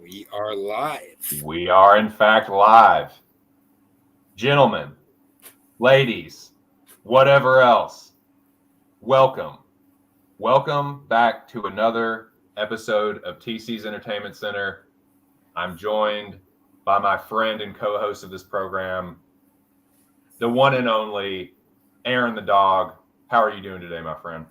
We are live. We are, in fact, live. Gentlemen, ladies, whatever else, welcome. Welcome back to another episode of TC's Entertainment Center. I'm joined by my friend and co host of this program, the one and only Aaron the dog. How are you doing today, my friend?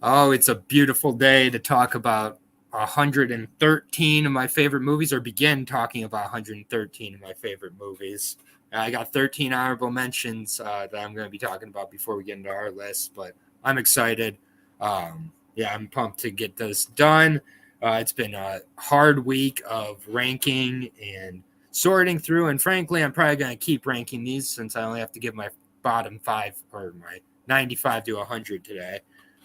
Oh, it's a beautiful day to talk about 113 of my favorite movies, or begin talking about 113 of my favorite movies. I got 13 honorable mentions that I'm going to be talking about before we get into our list, but I'm excited. I'm pumped to get this done. It's been a hard week of ranking and sorting through, and frankly, I'm probably going to keep ranking these since I only have to give my bottom five or my 95 to 100 today.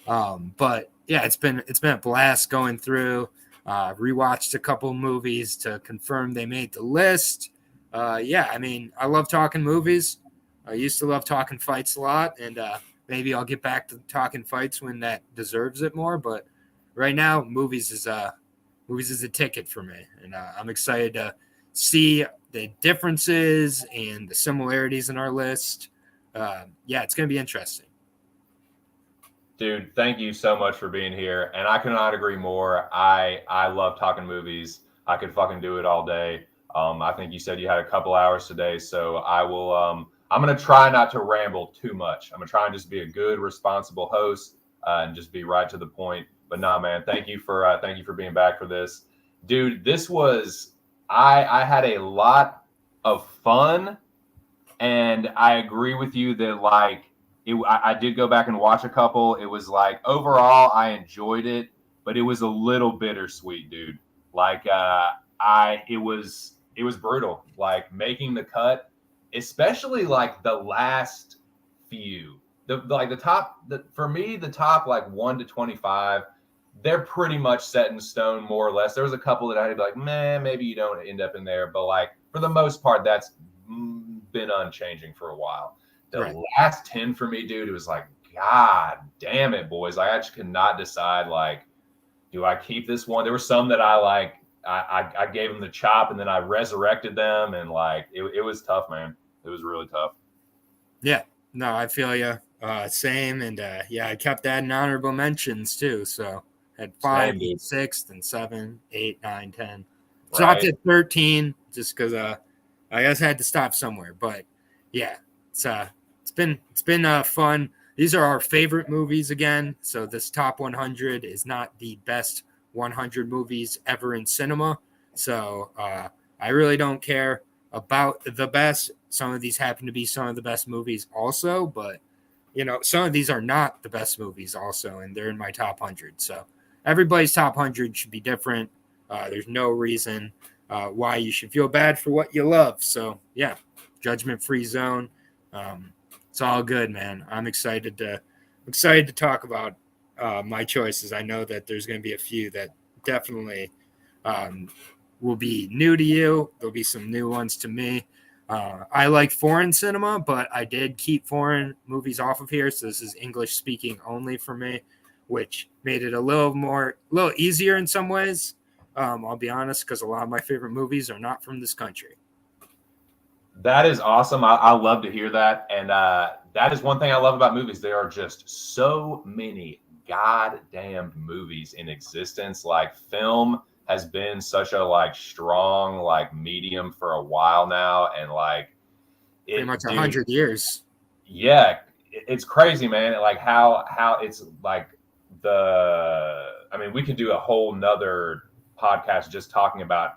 But yeah, it's been a blast going through. Rewatched a couple movies to confirm they made the list. I love talking movies. I used to love talking fights a lot, and maybe I'll get back to talking fights when that deserves it more. But right now, movies is a ticket for me, and I'm excited to see the differences and the similarities in our list. It's going to be interesting. Dude, thank you so much for being here. And I cannot agree more. I love talking movies. I could fucking do it all day. I think you said you had a couple hours today, so I will. I'm gonna try not to ramble too much. I'm gonna try and just be a good, responsible host and just be right to the point. But nah, man, thank you for being back for this, dude. This was I had a lot of fun, and I agree with you that I did go back and watch a couple. It was like overall I enjoyed it, but it was a little bittersweet, dude. It was brutal. Like making the cut, especially like the last few. For me the top like 1 to 25, they're pretty much set in stone more or less. There was a couple that I had to be like, man, maybe you don't end up in there, but like for the most part, that's been unchanging for a while. The last 10 for me, dude, it was like, God damn it, boys. Like, I just could not decide, like, do I keep this one? There were some that I gave them the chop and then I resurrected them. And, like, it was tough, man. It was really tough. Yeah. No, I feel you. Same. And, I kept adding honorable mentions, too. So, had 5, 6, and 7, 8, 9, 10. Stopped at 13 just because I guess I had to stop somewhere. But, yeah, it's been fun. These are our favorite movies again. So this top 100 is not the best 100 movies ever in cinema. So I really don't care about the best. Some of these happen to be some of the best movies also, but some of these are not the best movies also, and they're in my top 100. So everybody's top 100 should be different. There's no reason why you should feel bad for what you love. So yeah, judgment-free zone. It's all good, man. I'm excited to talk about my choices. I know that there's going to be a few that definitely will be new to you. There'll be some new ones to me. I like foreign cinema, but I did keep foreign movies off of here. So this is English speaking only for me, which made it a little easier in some ways. I'll be honest, because a lot of my favorite movies are not from this country. That is awesome. I love to hear that. And that is one thing I love about movies. There are just so many goddamn movies in existence. Like film has been such a like strong like medium for a while now. And like pretty much 100 years. Yeah. It's crazy, man. Like how it's like we could do a whole nother podcast just talking about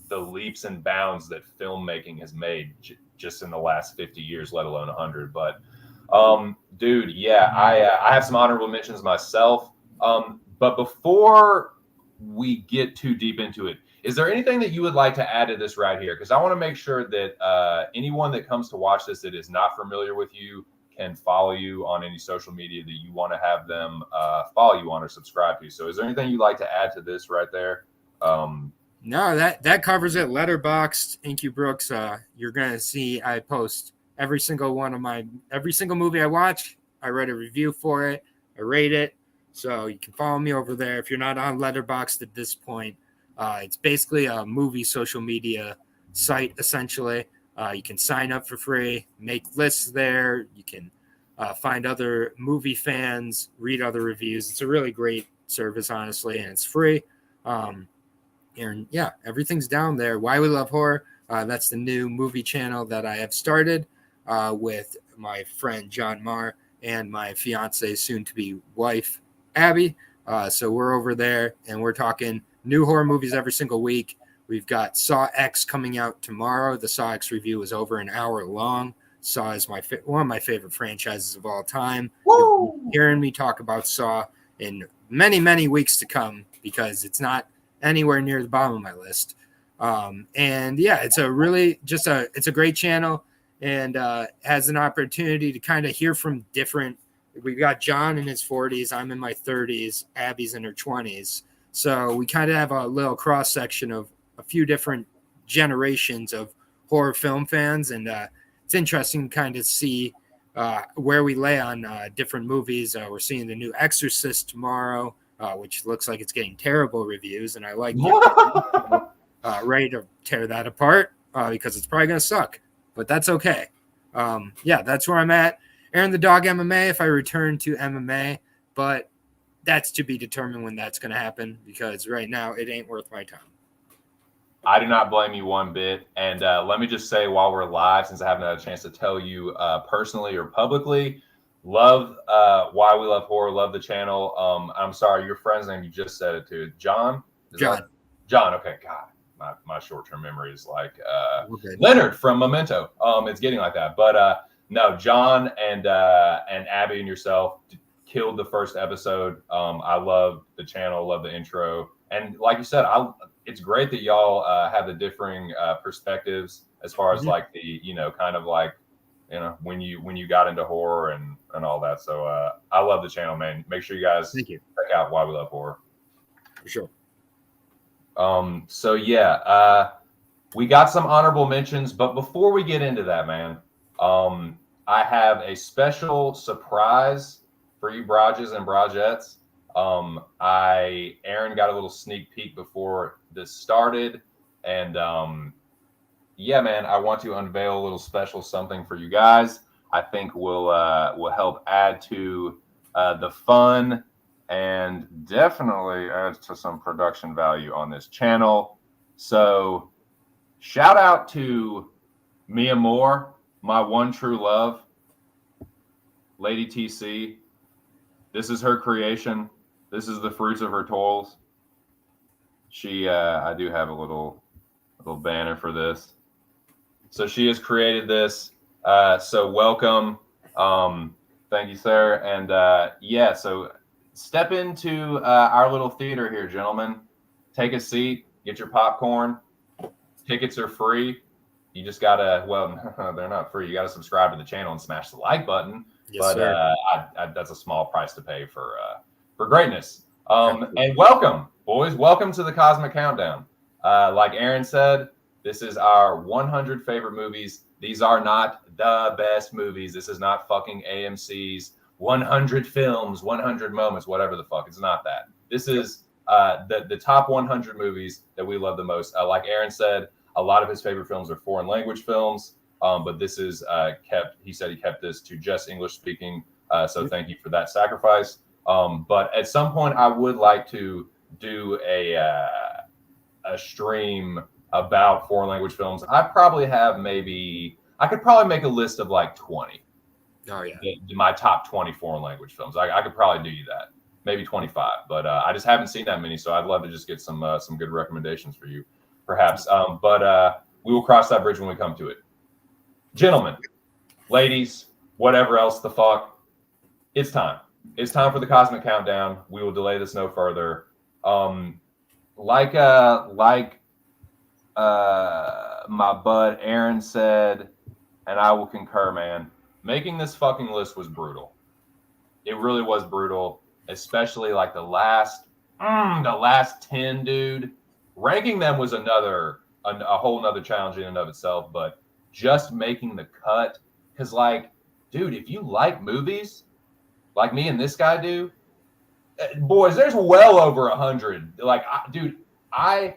the leaps and bounds that filmmaking has made just in the last 50 years, let alone 100. But, dude, yeah, I have some honorable mentions myself. But before we get too deep into it, is there anything that you would like to add to this right here? Because I want to make sure that anyone that comes to watch this that is not familiar with you can follow you on any social media that you want to have them follow you on or subscribe to. So is there anything you'd like to add to this right there? No, that covers it. Letterboxd, Inky Brooks. You're gonna see I post every single movie I watch. I write a review for it. I rate it. So you can follow me over there. If you're not on Letterboxd at this point, It's basically a movie social media site, essentially. You can sign up for free, make lists there. You can find other movie fans, read other reviews. It's a really great service, honestly, and it's free. And yeah, everything's down there. Why We Love Horror. That's the new movie channel that I have started with my friend John Marr and my fiance, soon-to-be wife, Abby. So we're over there, and we're talking new horror movies every single week. We've got Saw X coming out tomorrow. The Saw X review is over an hour long. Saw is one of my favorite franchises of all time. You'll be hearing me talk about Saw in many, many weeks to come because it's not anywhere near the bottom of my list. And yeah, it's a great channel, and has an opportunity to kind of hear from different. We've got John in his 40s, I'm in my 30s, Abby's in her 20s. So we kind of have a little cross section of a few different generations of horror film fans, and it's interesting to kind of see where we lay on different movies. We're seeing the new Exorcist tomorrow, which looks like it's getting terrible reviews, and I like ready to tear that apart because it's probably going to suck, but that's okay. Yeah, that's where I'm at. Aaron the Dog MMA, if I return to MMA, but that's to be determined when that's going to happen because right now it ain't worth my time. I do not blame you one bit. And let me just say while we're live, since I haven't had a chance to tell you personally or publicly, love Why We Love Horror, love the channel. I'm sorry, your friend's name, you just said it to John? John, okay, God. My short-term memory is like Leonard from Memento. It's getting like that. But no, John and Abby and yourself killed the first episode. I love the channel, love the intro. And like you said, it's great that y'all have the differing perspectives as far as like the, kind of like, when you got into horror and all that. So I love the channel, man. Make sure you guys check out Why We Love Horror. For sure. So yeah, we got some honorable mentions, but before we get into that, man, I have a special surprise for you Brages and Bragettes. Aaron got a little sneak peek before this started, and yeah, man, I want to unveil a little special something for you guys. I think will help add to the fun and definitely adds to some production value on this channel. So shout out to Mia Moore, my one true love, Lady TC. This is her creation. This is the fruits of her toils. I do have a little banner for this. So she has created this. So welcome. Thank you, sir. And yeah, so step into our little theater here, gentlemen. Take a seat, get your popcorn. Tickets are free. You just gotta, well, they're not free. You gotta subscribe to the channel and smash the like button. Yes, but that's a small price to pay for greatness. And welcome, boys. Welcome to the Cosmic Countdown. Like Aaron said, this is our 100 favorite movies. These are not the best movies. This is not fucking AMC's 100 films, 100 moments, whatever the fuck. It's not that. This is the top 100 movies that we love the most. Like Aaron said, a lot of his favorite films are foreign language films, but this is he said he kept this to just English speaking. So thank you for that sacrifice. But at some point, I would like to do a stream about foreign language films. I could probably make a list of like 20. Oh yeah, my top 20 foreign language films. I could probably do that, maybe 25. But I just haven't seen that many, so I'd love to just get some good recommendations for you, perhaps. But we will cross that bridge when we come to it. Gentlemen, ladies, whatever else the fuck, it's time. It's time for the Cosmic Countdown. We will delay this no further. Like my bud Aaron said, and I will concur, man, making this fucking list was brutal. It really was brutal, especially like the last 10, dude. Ranking them was a whole nother challenge in and of itself, but just making the cut, because like, dude, if you like movies like me and this guy do, boys, there's well over 100. Like, dude, I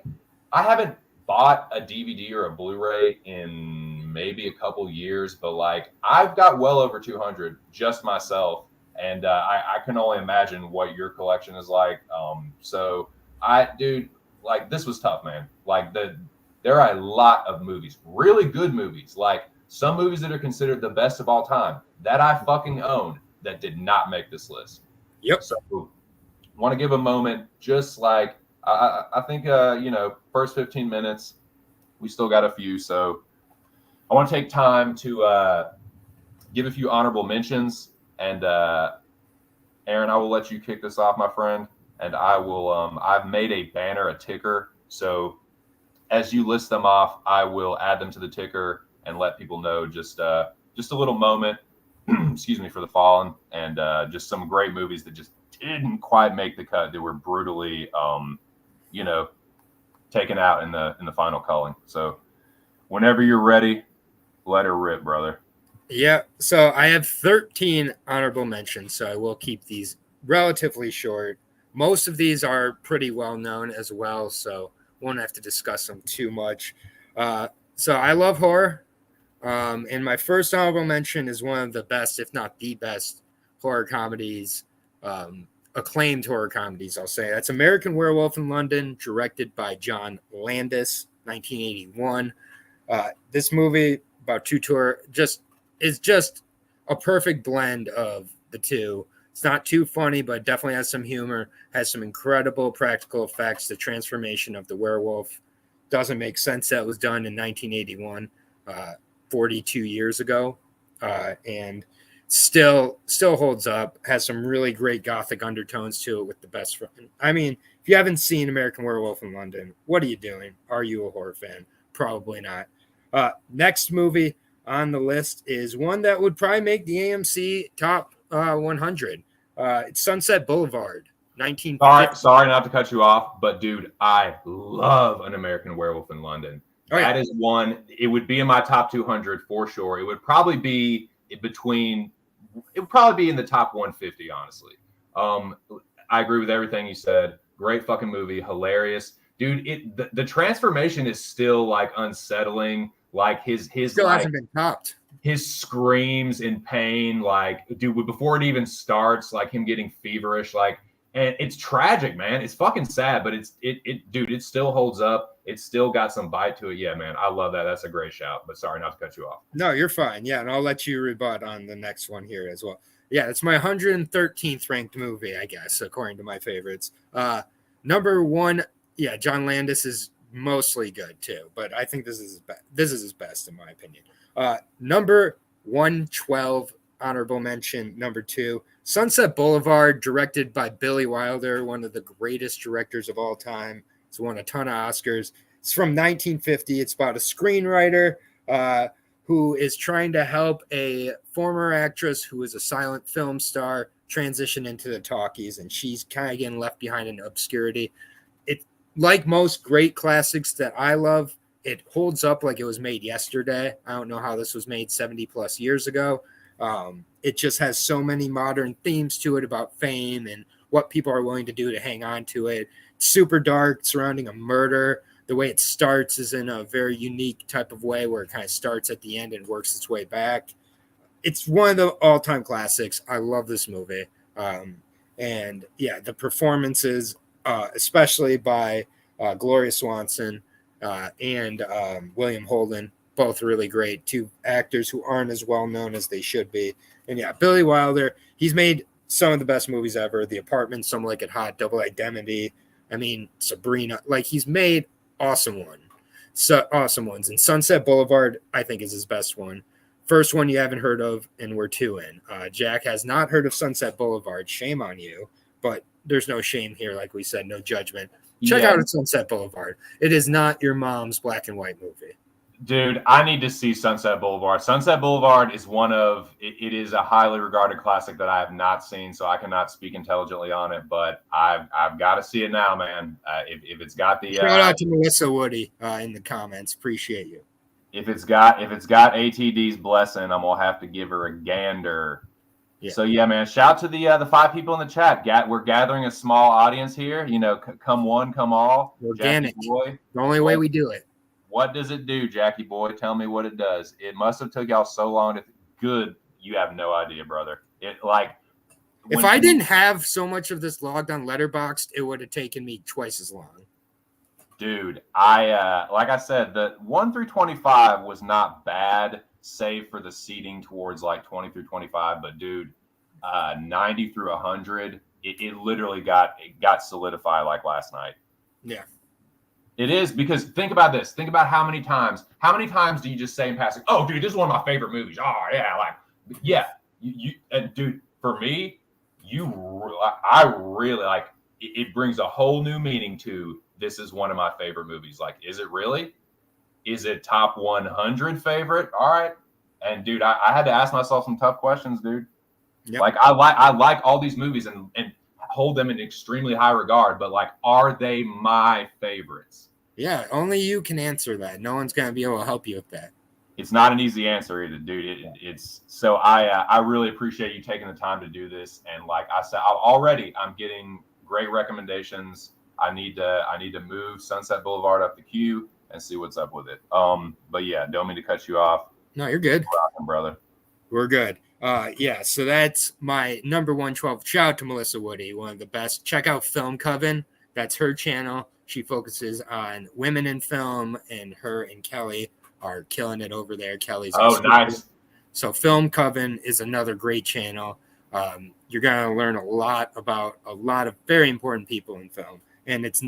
haven't bought a DVD or a Blu-ray in maybe a couple years, but like I've got well over 200 just myself, and I can only imagine what your collection is like. So dude, like this was tough, man. Like there are a lot of movies, really good movies, like some movies that are considered the best of all time that I fucking own that did not make this list. Yep. So want to give a moment, just like I think first 15 minutes, we still got a few. So I want to take time to give a few honorable mentions. And Aaron, I will let you kick this off, my friend. And I will. I've made a banner, a ticker. So as you list them off, I will add them to the ticker and let people know just a little moment. Excuse me for the fallen, and just some great movies that just didn't quite make the cut. They were brutally, taken out in the final culling. So whenever you're ready, let her rip, brother. Yeah. So I have 13 honorable mentions, so I will keep these relatively short. Most of these are pretty well known as well, so won't have to discuss them too much. So I love horror. And my first honorable mention is one of the best, if not the best, horror comedies, acclaimed horror comedies, I'll say. That's American Werewolf in London, directed by John Landis, 1981. This movie about two tour is just a perfect blend of the two. It's not too funny, but definitely has some humor, has some incredible practical effects. The transformation of the werewolf doesn't make sense that it was done in 1981, 42 years ago, and still holds up, has some really great gothic undertones to it with the best friend. I mean, if you haven't seen American Werewolf in London, what are you doing? Are you a horror fan? Probably not. Next movie on the list is one that would probably make the AMC top 100. It's Sunset Boulevard, 1950. Sorry not to cut you off, but dude, I love An American Werewolf in London. That is one. It would be in my top 200 for sure. It would probably be in the top 150, honestly. I agree with everything you said. Great fucking movie, hilarious, dude. The transformation is still like unsettling. Like his still hasn't been topped. His screams in pain, like dude, before it even starts, like him getting feverish, like, and it's tragic, man. It's fucking sad, but it still holds up. It's still got some bite to it. Yeah, man, I love that. That's a great shout. But sorry not to cut you off. No, you're fine. Yeah, and I'll let you rebut on the next one here as well. Yeah, it's my 113th ranked movie, I guess, according to my favorites. Number one, yeah, John Landis is mostly good too, but I think this is his best in my opinion. Number 112, honorable mention. Number 2, Sunset Boulevard, directed by Billy Wilder, one of the greatest directors of all time. It's won a ton of Oscars. It's from 1950. It's about a screenwriter who is trying to help a former actress who is a silent film star transition into the talkies, and she's kind of getting left behind in obscurity. It, like most great classics that I love, it holds up like it was made yesterday. I don't know how this was made 70 plus years ago. It just has so many modern themes to it about fame and what people are willing to do to hang on to it. It's super dark, surrounding a murder. The way it starts is in a very unique type of way where it kind of starts at the end and works its way back. It's one of the all-time classics. I love this movie. And yeah, the performances, especially by Gloria Swanson and William Holden, both really great. Two actors who aren't as well known as they should be. And yeah, Billy Wilder, he's made some of the best movies ever. The Apartment, Some Like It Hot, Double Indemnity. I mean, Sabrina. Like, he's made awesome ones. And Sunset Boulevard, I think, is his best one. First one you haven't heard of, and we're 2 in. Jack has not heard of Sunset Boulevard. Shame on you. But there's no shame here, like we said, no judgment. Check out Sunset Boulevard. It is not your mom's black and white movie. Dude, I need to see Sunset Boulevard. Sunset Boulevard is it is a highly regarded classic that I have not seen, so I cannot speak intelligently on it, but I've got to see it now, man. If it's got the shout out to Melissa Woody in the comments. Appreciate you. If it's got ATD's blessing, I'm gonna have to give her a gander. Yeah. So yeah, man. Shout to the 5 people in the chat. We're gathering a small audience here. You know, come one, come all. Organic. Jackie boy, the only way we do it. What does it do, Jackie boy? Tell me what it does. It must have took y'all so long to good. You have no idea, brother. It like if I didn't have so much of this logged on Letterboxd, it would have taken me twice as long. Dude, I like I said, the 1 through 25 was not bad, save for the seating towards like 20 through 25. But dude, 90 through 100, it literally got solidified like last night. Yeah. It is, because think about this. Think about how many times do you just say in passing, "Oh, dude, this is one of my favorite movies." Oh, yeah, like, yeah. You and dude, for me, I really like. It brings a whole new meaning to this is one of my favorite movies. Like, is it really? Is it top 100 favorite? All right. And dude, I had to ask myself some tough questions, dude. Yep. Like, I like all these movies and hold them in extremely high regard, but like, are they my favorites? Yeah, only you can answer that. No one's gonna be able to help you with that. It's not an easy answer either, dude. It's so I really appreciate you taking the time to do this. And like I said, I'm getting great recommendations. I need to move Sunset Boulevard up the queue and see what's up with it. But yeah, don't mean to cut you off. No, you're good. Rocking, brother. We're good. Yeah, so that's my number 112. Shout out to Melissa Woody, one of the best. Check out Film Coven. That's her channel. She focuses on women in film, and her and Kelly are killing it over there. Kelly's nice. So Film Coven is another great channel. You're gonna learn a lot about a lot of very important people in film, and it's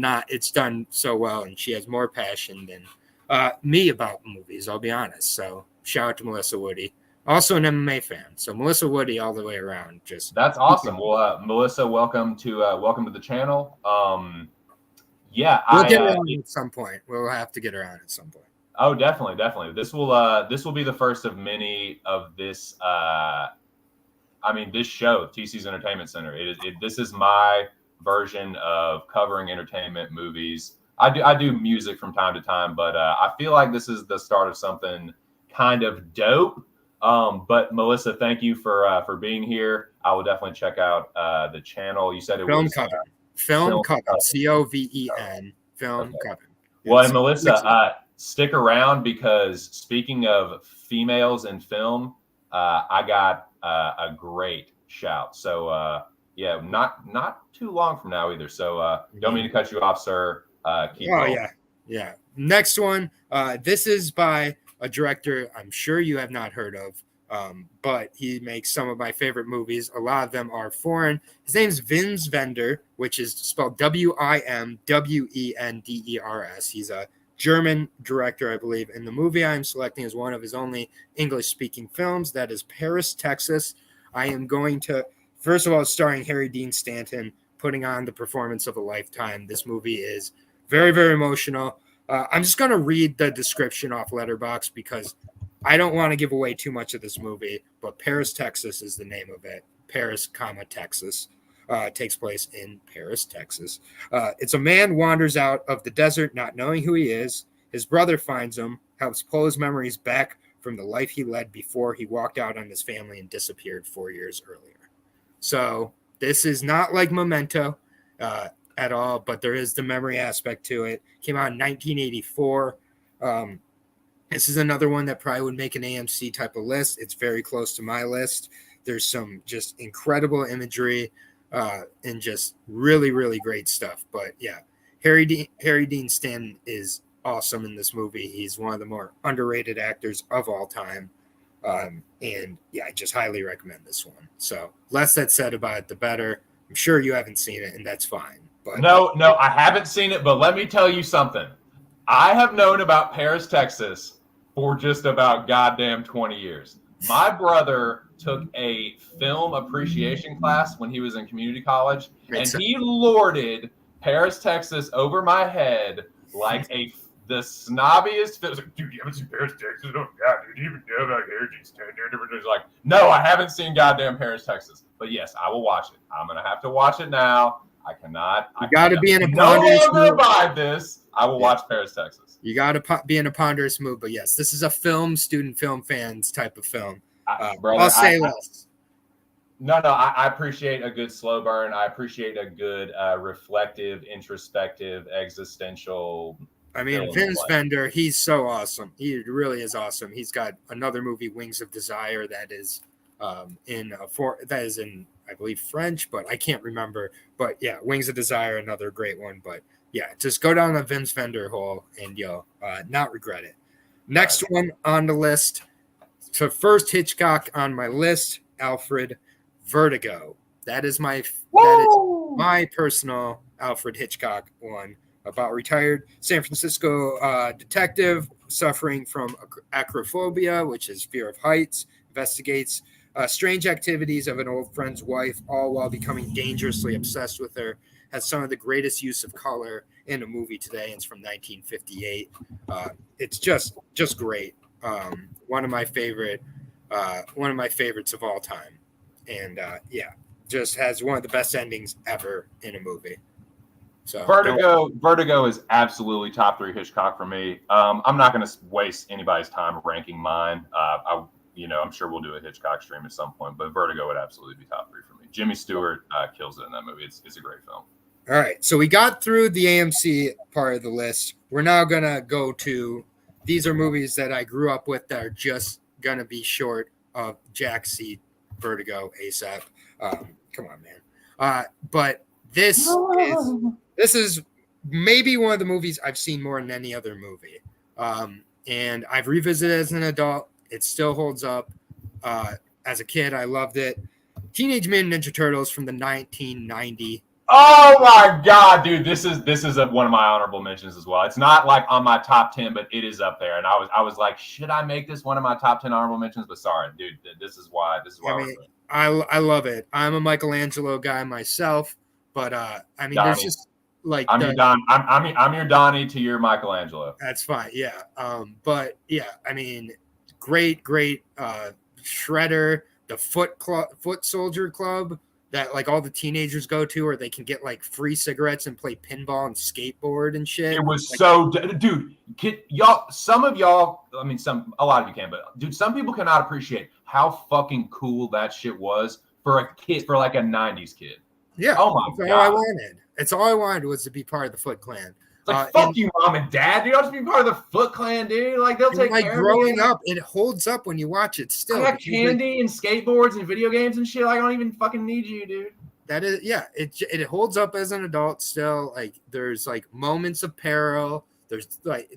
done so well, and she has more passion than me about movies. I'll be honest. So shout out to Melissa Woody. Also an MMA fan, so Melissa Woody all the way around. That's awesome. Well, Melissa, welcome to the channel. Yeah, we'll get her on at some point. We'll have to get her on at some point. Oh, definitely. This will be the first of many of this. This show, TC's Entertainment Center. This is my version of covering entertainment movies. I do music from time to time, but I feel like this is the start of something kind of dope. But Melissa, thank you for being here. I will definitely check out the channel. You said it Film was Coven. Film Coven. COVEN. Film Coven. Well, and Melissa, stick around, because speaking of females in film, I got a great shout. So yeah, not too long from now either. So don't mean to cut you off, sir. Keep going. Yeah. Next one. This is by a director I'm sure you have not heard of, but he makes some of my favorite movies. A lot of them are foreign. His name's Wim Wenders, which is spelled Wimwenders. He's a German director, I believe. And the movie I'm selecting is one of his only English-speaking films. That is Paris, Texas. I am going to, first of all, starring Harry Dean Stanton, putting on the performance of a lifetime. This movie is very, very emotional. I'm just going to read the description off Letterboxd because I don't want to give away too much of this movie, but Paris, Texas is the name of it. Paris, Texas. Takes place in Paris, Texas. It's a man wanders out of the desert not knowing who he is. His brother finds him, helps pull his memories back from the life he led before he walked out on his family and disappeared 4 years earlier. So this is not like Memento at all, but there is the memory aspect to it. Came out in 1984. This is another one that probably would make an AMC type of list. It's very close to my list. There's some just incredible imagery and just really, really great stuff. But yeah, Harry Dean Stanton is awesome in this movie. He's one of the more underrated actors of all time. And yeah, I just highly recommend this one. So less that's said about it, the better. I'm sure you haven't seen it, and that's fine. But no, I haven't seen it, but let me tell you something. I have known about Paris, Texas for just about goddamn 20 years. My brother took a film appreciation class when he was in community college, and he lorded Paris, Texas over my head like the snobbiest film. Like, dude, you haven't seen Paris, Texas? Oh, God, dude, you even know about Harry Dean Stanton? It's like, no, I haven't seen goddamn Paris, Texas. But yes, I will watch it. I'm going to have to watch it now. I cannot. You got to be in a ponderous mood. No longer abide this. I will watch Paris, Texas. You got to be in a ponderous mood. But yes, this is a student film fans type of film. Brother, I'll say less. No, I appreciate a good slow burn. I appreciate a good reflective, introspective, existential. I mean, Vince Vender, he's so awesome. He really is awesome. He's got another movie, Wings of Desire, that is in I believe French, but I can't remember. But yeah, Wings of Desire, another great one. But yeah, just go down the Vince Vender hole and you'll not regret it. Next one on the list. So first Hitchcock on my list, Alfred, Vertigo. That is my personal Alfred Hitchcock one, about retired San Francisco detective suffering from acrophobia, which is fear of heights, investigates strange activities of an old friend's wife, all while becoming dangerously obsessed with her. Has some of the greatest use of color in a movie today. And it's from 1958. It's just great. One of my favorites of all time. And just has one of the best endings ever in a movie. So Vertigo is absolutely top 3 Hitchcock for me. I'm not going to waste anybody's time ranking mine. I'm sure we'll do a Hitchcock stream at some point, but Vertigo would absolutely be top 3 for me. Jimmy Stewart kills it in that movie. It's a great film. All right, so we got through the AMC part of the list. We're now going to go to, these are movies that I grew up with that are just going to be short of Jack C. Vertigo ASAP. Come on, man. But this is maybe one of the movies I've seen more than any other movie. And I've revisited it as an adult. It still holds up. As a kid, I loved it. Teenage Mutant Ninja Turtles from the 1990. Oh my God, dude! This is one of my honorable mentions as well. It's not like on my top 10, but it is up there. And I was like, should I make this one of my top 10 honorable mentions? But sorry, dude, this is why. I love it. I'm a Michelangelo guy myself, but Donnie. There's just like I'm your Donnie to your Michelangelo. That's fine, yeah. But yeah, great Shredder, the Foot Soldier Club that like all the teenagers go to, where they can get like free cigarettes and play pinball and skateboard and shit. It was dude. Some of y'all, a lot of you can, but dude, some people cannot appreciate how fucking cool that shit was for a kid, for like a 90s kid. Yeah. Oh my God. All I wanted. It's all I wanted was to be part of the Foot Clan. It's like, fuck you, mom and dad. Dude, I'll just be part of the Foot Clan, dude. Like, they'll take care of me. Growing up, it holds up when you watch it still. I got candy and skateboards and video games and shit. I don't even fucking need you, dude. That is, yeah. It holds up as an adult still. Like, there's like moments of peril. There's like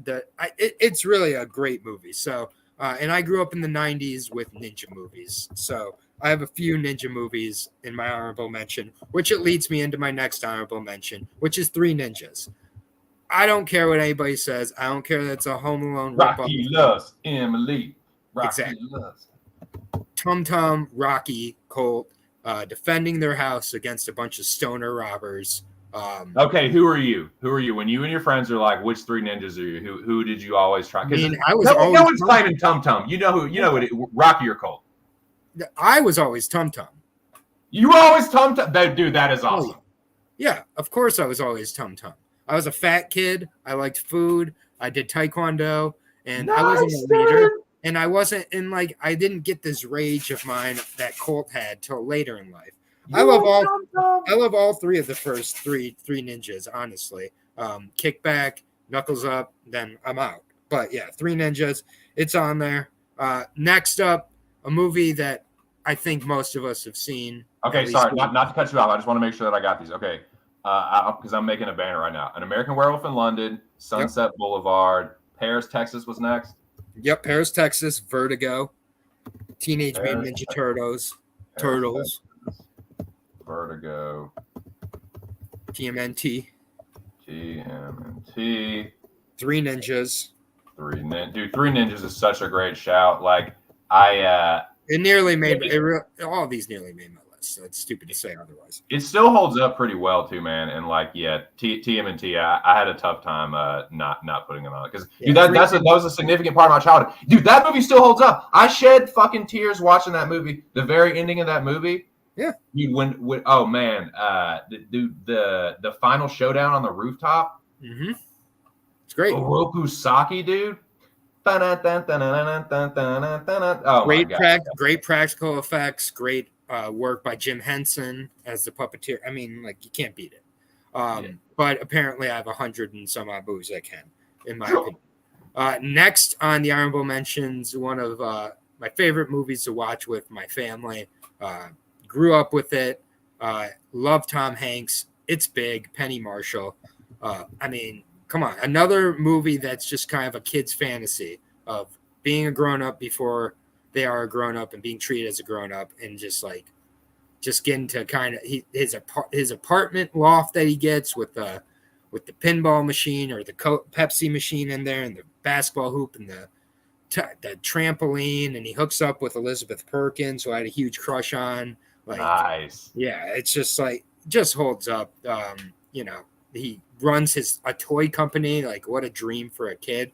it's really a great movie. So, and I grew up in the 90s with ninja movies. So I have a few ninja movies in my honorable mention, which it leads me into my next honorable mention, which is Three Ninjas. I don't care what anybody says. I don't care that it's a Home Alone. Rocky loves Emily. Exactly. Tum Tum, Rocky, Colt, defending their house against a bunch of stoner robbers. Okay, who are you? When you and your friends are like, which Three Ninjas are you? Who did you always try? Because no one's claiming Tum Tum. You know who? Rocky or Colt? I was always Tum Tum. You were always Tum Tum? Dude, that is awesome. Yeah, of course I was always Tum Tum. I was a fat kid. I liked food. I did taekwondo, and I wasn't a leader. And I wasn't in I didn't get this rage of mine that Colt had till later in life. I love all three of the first three ninjas, honestly. Kickback, Knuckles Up, then I'm out. But yeah, Three Ninjas, it's on there. Next up, a movie that I think most of us have seen. Okay, sorry, not to cut you off. I just want to make sure that I got these. Okay. Because I'm making a banner right now. An American Werewolf in London, Sunset Boulevard, Paris, Texas was next. Yep, Paris, Texas, Vertigo, Teenage Mutant Ninja Turtles, Vertigo, TMNT, Three Ninjas. Three Ninjas is such a great shout. It nearly made all of these nearly made my list. So it's stupid to say otherwise. It still holds up pretty well too, man. And TMNT, I had a tough time not putting it on because that was a significant part of my childhood. Dude, that movie still holds up. I shed fucking tears watching that movie. The very ending of that movie. Yeah. Oh man, the final showdown on the rooftop. Mm-hmm. It's great. Oroku Saki, dude. Oh, great practical effects, great work by Jim Henson as the puppeteer. I mean, like, you can't beat it. But apparently I have 100 and some odd movies I can, in my opinion. Next on the honorable mentions, one of my favorite movies to watch with my family. Grew up with it. Love Tom Hanks. It's big. Penny Marshall. I mean, come on. Another movie that's just kind of a kid's fantasy of being a grown-up before they are a grown-up and being treated as a grown-up, and just getting to kind of his apartment loft that he gets with the pinball machine or the Pepsi machine in there, and the basketball hoop, and the trampoline, and he hooks up with Elizabeth Perkins, who I had a huge crush on. Like, nice. Yeah, it's just holds up. He runs a toy company. Like, what a dream for a kid.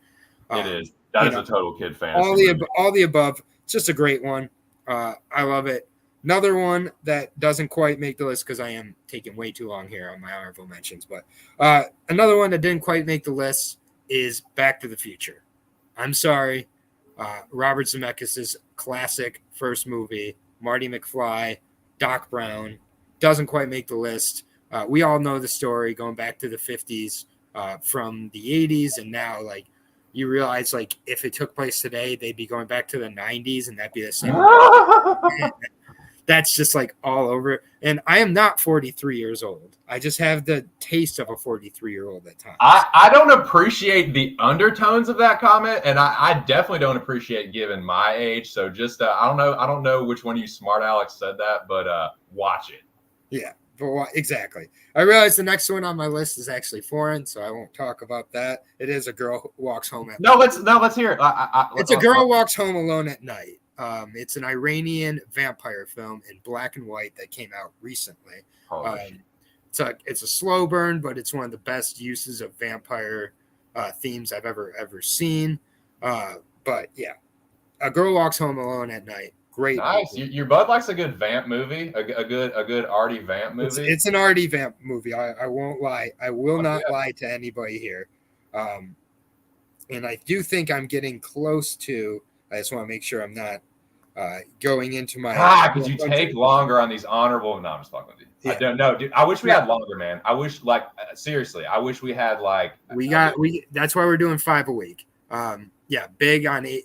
It is. That is a total kid fantasy. All the above. It's just a great one. I love it. Another one that doesn't quite make the list, because I am taking way too long here on my honorable mentions, but another one that didn't quite make the list is Back to the Future. I'm sorry. Robert Zemeckis' classic first movie, Marty McFly, Doc Brown, doesn't quite make the list. We all know the story going back to the 50s from the 80s, and now, like, you realize, like, if it took place today, they'd be going back to the 90s, and that'd be the same. That's just, like, all over. And I am not 43 years old. I just have the taste of a 43-year-old at times. I don't appreciate the undertones of that comment, and I definitely don't appreciate given my age. So just I don't know which one of you smart Alex said that, but watch it. Yeah, exactly. I realize the next one on my list is actually foreign, so I won't talk about that. It is A Girl Who Walks Home at Night. Let's hear it. It's A Girl Walks Home Alone at Night. It's an Iranian vampire film in black and white that came out recently. It's a slow burn, but it's one of the best uses of vampire themes I've ever seen. But yeah, A Girl Walks Home Alone at Night. Great. Nice. Your bud likes a good vamp movie, a good arty vamp movie. It's an arty vamp movie. I won't lie. I will not lie to anybody here. And I do think I'm getting close to. I just want to make sure I'm not going into my. Because you take longer on these honorable. No, I'm just fucking with you. Yeah. I don't know, dude. I wish we had longer, man. I wish, like, seriously, I wish we had, like. That's why we're doing 5 a week. Yeah, big in the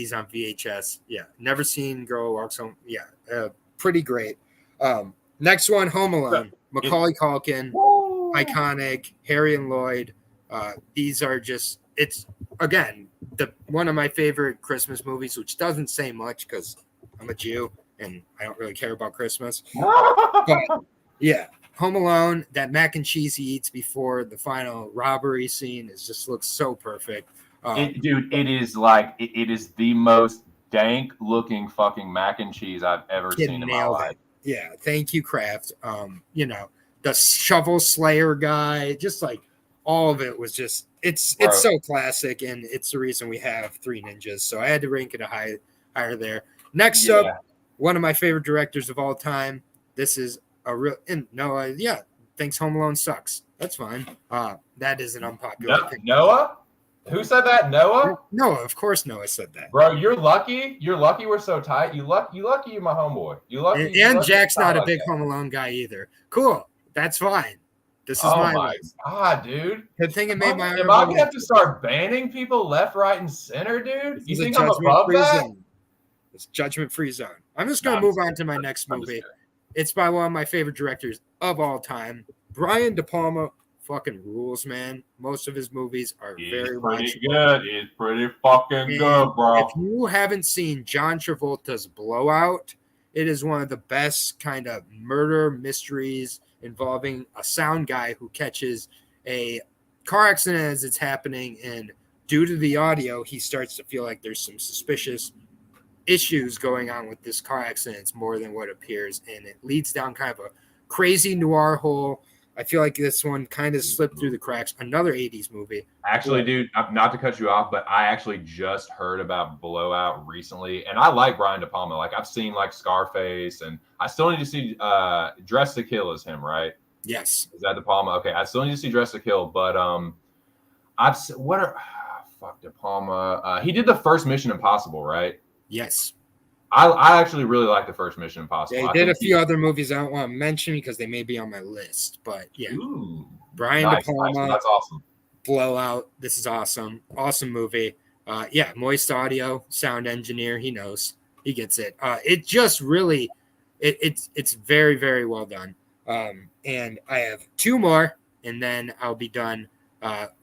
80s on VHS. Yeah, never seen Girl Walks Home. Yeah, pretty great. Next one, Home Alone. Macaulay Culkin, iconic. Harry and Lloyd. These are just. It's again one of my favorite Christmas movies, which doesn't say much because I'm a Jew and I don't really care about Christmas. But yeah, Home Alone. That mac and cheese he eats before the final robbery scene just looks so perfect. It is like it is the most dank looking fucking mac and cheese I've ever seen in my life. Yeah, thank you, Kraft. The shovel slayer guy, just like all of it was just it's so classic, and it's the reason we have Three Ninjas. So I had to rank it higher there. Next up, one of my favorite directors of all time. This is a real thinks Home Alone sucks. That's fine. That is an unpopular opinion. Noah? Who said that? Noah? Noah, of course Noah said that. Bro, you're lucky. You're lucky we're so tight. You lucky you're my homeboy. You lucky. And Jack's not a big Home Alone guy either. Cool. That's fine. This is my list. God, dude. Good thing it made my Am I gonna have to start banning people left, right, and center, dude? You think I'm above that? It's judgment-free zone. I'm just gonna move on to my next movie. It's by one of my favorite directors of all time. Brian De Palma fucking rules, man. Most of his movies are very good. He's pretty fucking good, bro. If you haven't seen John Travolta's Blowout, it is one of the best kind of murder mysteries involving a sound guy who catches a car accident as it's happening, and due to the audio, he starts to feel like there's some suspicious issues going on with this car accident. It's more than what appears, and it leads down kind of a crazy noir hole. I feel like this one kind of slipped through the cracks. Another 80s movie. Actually, dude, not to cut you off, but I actually just heard about Blowout recently, and I like Brian De Palma. Like, I've seen, like, Scarface, and I still need to see Dress to Kill is him, right? Yes. Is that De Palma? Okay, I still need to see Dress to Kill, but De Palma. He did the first Mission Impossible, right? Yes. I actually really like the first Mission Impossible. They did a few other movies I don't want to mention because they may be on my list, but yeah. Ooh, Brian De Palma, that's awesome. Blowout. This is awesome. Awesome movie. Yeah, Moist Audio, sound engineer. He knows. He gets it. It just really, it's very, very well done. And I have two more, and then I'll be done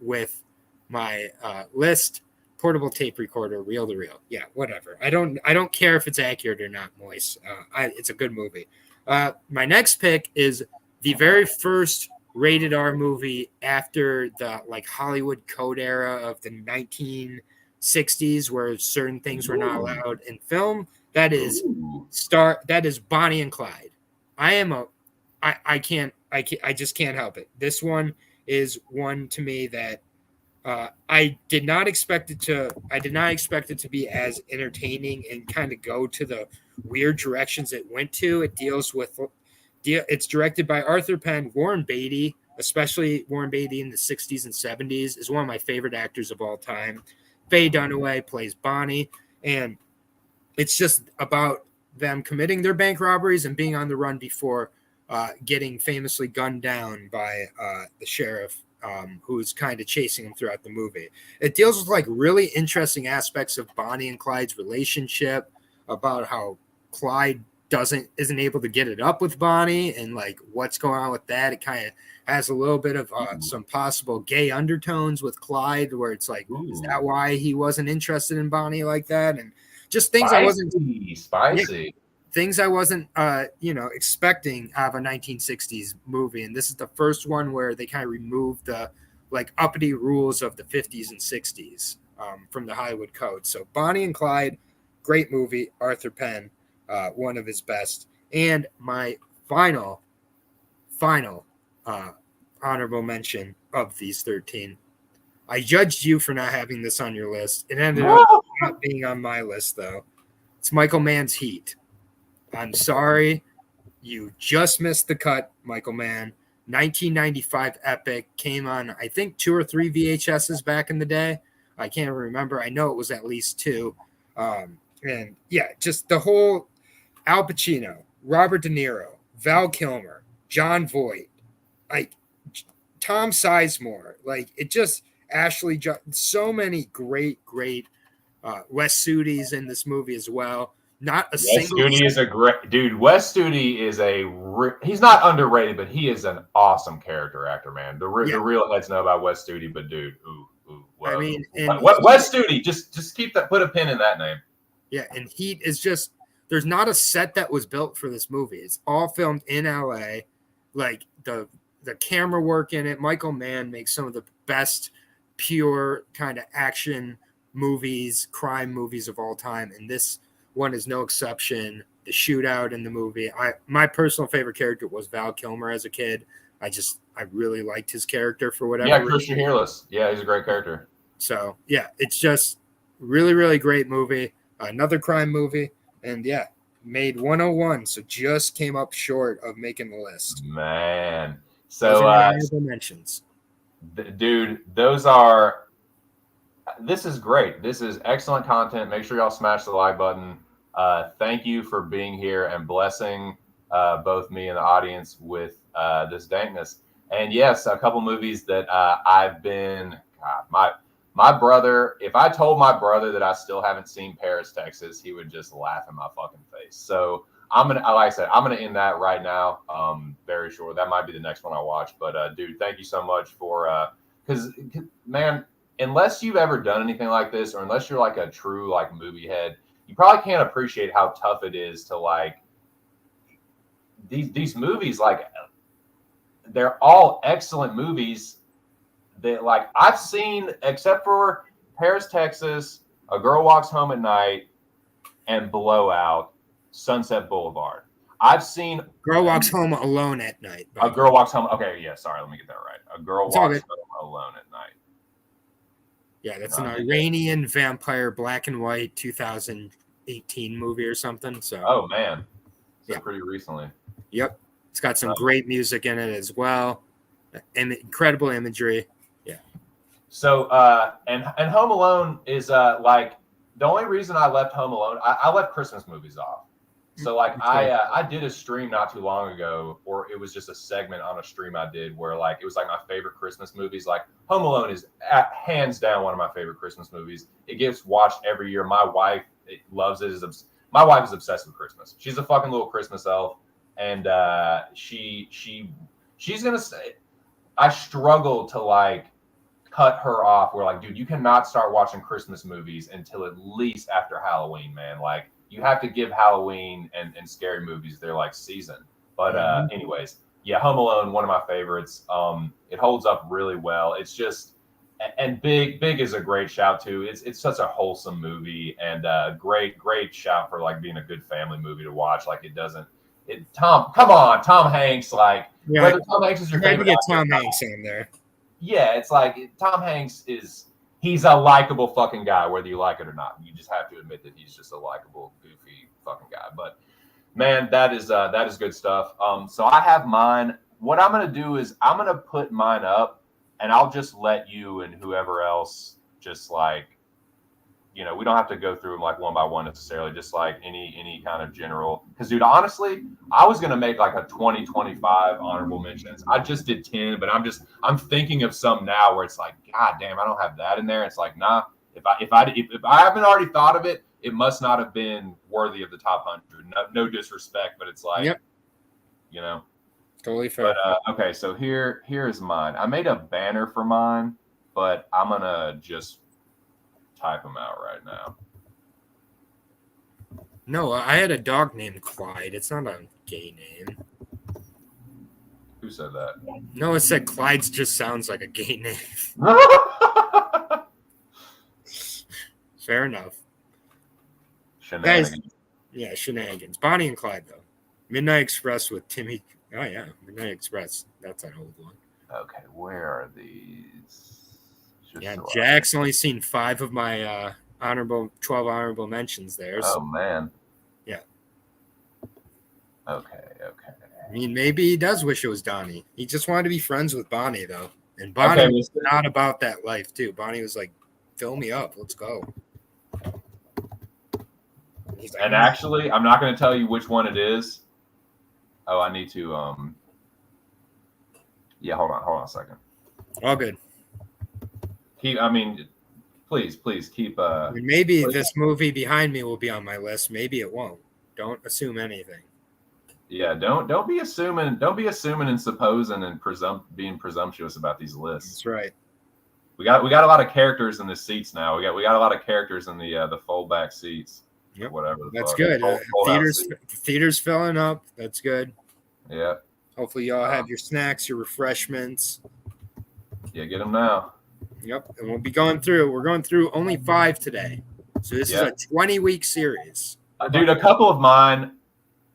with my list. Portable tape recorder, reel to reel. Yeah, whatever. I don't care if it's accurate or not, Moist. It's a good movie. My next pick is the very first rated R movie after the like Hollywood Code era of the 1960s, where certain things were not allowed in film. That is Bonnie and Clyde. I just can't help it. This one is one to me that I did not expect it to be as entertaining and kind of go to the weird directions it went to. It's directed by Arthur Penn. Warren Beatty, especially Warren Beatty in the 60s and 70s, is one of my favorite actors of all time. Faye Dunaway plays Bonnie, and it's just about them committing their bank robberies and being on the run before getting famously gunned down by the sheriff, who's kind of chasing him throughout the movie. It deals with like really interesting aspects of Bonnie and Clyde's relationship, about how Clyde isn't able to get it up with Bonnie and like what's going on with that. It kind of has a little bit of some possible gay undertones with Clyde, where it's like, is that why he wasn't interested in Bonnie like that? And just things things I wasn't expecting out of a 1960s movie. And this is the first one where they kind of removed the like uppity rules of the 50s and 60s from the Hollywood Code. So Bonnie and Clyde, great movie. Arthur Penn, one of his best. And my final honorable mention of these 13. I judged you for not having this on your list. It ended up not being on my list, though. It's Michael Mann's Heat. I'm sorry. You just missed the cut, Michael Mann. 1995 epic. Came on, I think, 2 or 3 VHSs back in the day. I can't remember. I know it was at least 2. And yeah, just the whole Al Pacino, Robert De Niro, Val Kilmer, John Voight, like Tom Sizemore, like it just Ashley, so many great Wes Studi in this movie as well. Not a single. Wes Studi is a great dude. Wes Studi is he's not underrated, but he is an awesome character actor, man. The real heads know about Wes Studi, but dude, I mean, Wes Studi, just keep that, put a pin in that name. Yeah, and Heat is just, there's not a set that was built for this movie. It's all filmed in LA. Like the camera work in it, Michael Mann makes some of the best pure kind of action movies, crime movies of all time, and this one is no exception. The shootout in the movie, my personal favorite character was Val Kilmer as a kid. I really liked his character for whatever reason. Christian Hearless. Yeah, he's a great character. So yeah, it's just really great movie. Another crime movie, and yeah, made 101, so just came up short of making the list. Man, so honorable mentions, dude. This is great. This is excellent content. Make sure y'all smash the like button. Thank you for being here and blessing both me and the audience with this dankness. And yes, a couple movies that I've been. God, my brother, if I told my brother that I still haven't seen Paris, Texas, he would just laugh in my fucking face. So like I said, I'm gonna end that right now. Very sure that might be the next one I watch. But dude, thank you so much for because man, unless you've ever done anything like this, or unless you're like a true like movie head, you probably can't appreciate how tough it is to like these movies. Like they're all excellent movies. That like I've seen, except for Paris, Texas, A Girl Walks Home at Night, and Blowout, Sunset Boulevard. I've seen Girl Walks Home Alone at Night. A Girl Walks Home. Okay, yeah, sorry, let me get that right. A Girl Walks Home Alone at Night. Yeah, that's an Iranian vampire black and white 2018 movie or something. So oh man, so pretty recently. Yep, it's got some great music in it as well, and incredible imagery. Yeah. So and Home Alone is like the only reason I left Home Alone, I left Christmas movies off. So like I did a stream not too long ago, or it was just a segment on a stream I did where like it was like my favorite Christmas movies. Like Home Alone is hands down one of my favorite Christmas movies. It gets watched every year. My wife loves it. My wife is obsessed with Christmas. She's a fucking little Christmas elf, and she's gonna say, I struggle to like cut her off. We're like, dude, you cannot start watching Christmas movies until at least after Halloween, man. Like, you have to give Halloween and scary movies their like season. But anyways, yeah, Home Alone, one of my favorites. It holds up really well. It's just, and Big is a great shout too. It's such a wholesome movie, and great shout for like being a good family movie to watch. Like come on, Tom Hanks. Like, whether Tom Hanks is your favorite, get Tom Hanks in there. Yeah, it's like Tom Hanks he's a likable fucking guy, whether you like it or not. You just have to admit that he's just a likable, goofy fucking guy. But man, that is good stuff. So I have mine. What I'm gonna do is I'm gonna put mine up, and I'll just let you and whoever else just like, we don't have to go through them like one by one necessarily, just like any kind of general. Because dude, honestly, I was gonna make like a 25 honorable mentions. I just did 10, but I'm thinking of some now where it's like, God damn, I don't have that in there. It's like, nah, if I haven't already thought of it, it must not have been worthy of the top 100. No disrespect, but it's like, totally fair. But okay, so here is mine. I made a banner for mine, but I'm gonna just type them out right now. No, I had a dog named Clyde. It's not a gay name. Who said that? No, it said Clyde's just sounds like a gay name. Fair enough. Shenanigans. Guys, yeah, shenanigans. Bonnie and Clyde, though. Midnight Express with Timmy. Oh, yeah. Midnight Express. That's an old one. Okay, where are these? Jack's only seen 5 of my 12 honorable mentions there. So. Oh, man. Yeah. Okay. I mean, maybe he does wish it was Donnie. He just wanted to be friends with Bonnie, though. And Bonnie was not about that life, too. Bonnie was like, fill me up. Let's go. And actually, I'm not going to tell you which one it is. Oh, I need to. Yeah, hold on a second. All good. Please keep. Maybe this movie behind me will be on my list. Maybe it won't. Don't assume anything. Yeah, don't be assuming. Don't be assuming and supposing and being presumptuous about these lists. That's right. We got a lot of characters in the seats now. We got a lot of characters in the fold back seats. Yep. Whatever. That's good. Theater's filling up. That's good. Yeah. Hopefully y'all have your snacks, your refreshments. Yeah, get them now. Yep, and we'll be going through. We're going through only 5 today. So this is a 20-week series. Dude, a couple of mine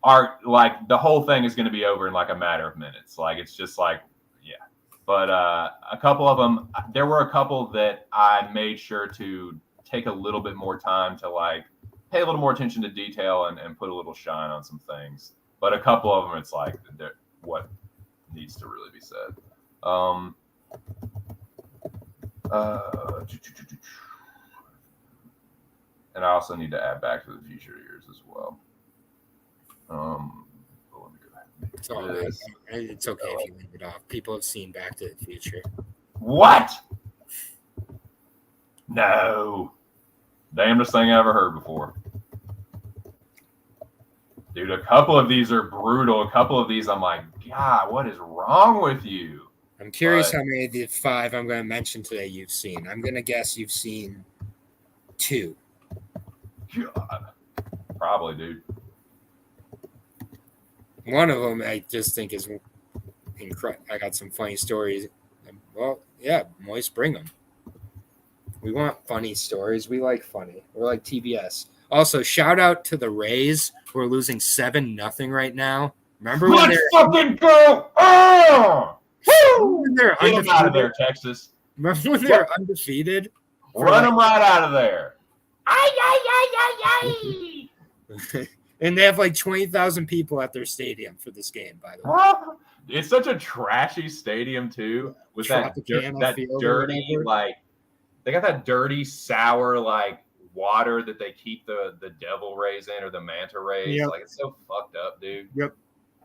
are like the whole thing is going to be over in like a matter of minutes. Like it's just like, yeah. But a couple of them, there were a couple that I made sure to take a little bit more time to like pay a little more attention to detail and put a little shine on some things. But a couple of them, it's like what needs to really be said. And I also need to add Back to the Future years as well. Let me go ahead. It's okay if you leave it off. People have seen Back to the Future. What? No. Damnedest thing I ever heard before. Dude, a couple of these are brutal. A couple of these, I'm like, God, what is wrong with you? I'm curious how many of the 5 I'm going to mention today you've seen. I'm going to guess you've seen 2. God. Probably, dude. One of them I just think is incredible. I got some funny stories. Well, yeah, Moist, bring them. We want funny stories. We like funny. We're like TBS. Also, shout out to the Rays who are losing 7-0 right now. Remember when Let's fucking go! Oh! When they're Get them out of there, Texas. Remember when they're undefeated? Run them right out of there. And they have like 20,000 people at their stadium for this game, by the way. It's such a trashy stadium, too. With that dirty, like, they got that dirty, sour, like, water that they keep the devil rays in or the manta rays. Yep. Like, it's so fucked up, dude. Yep.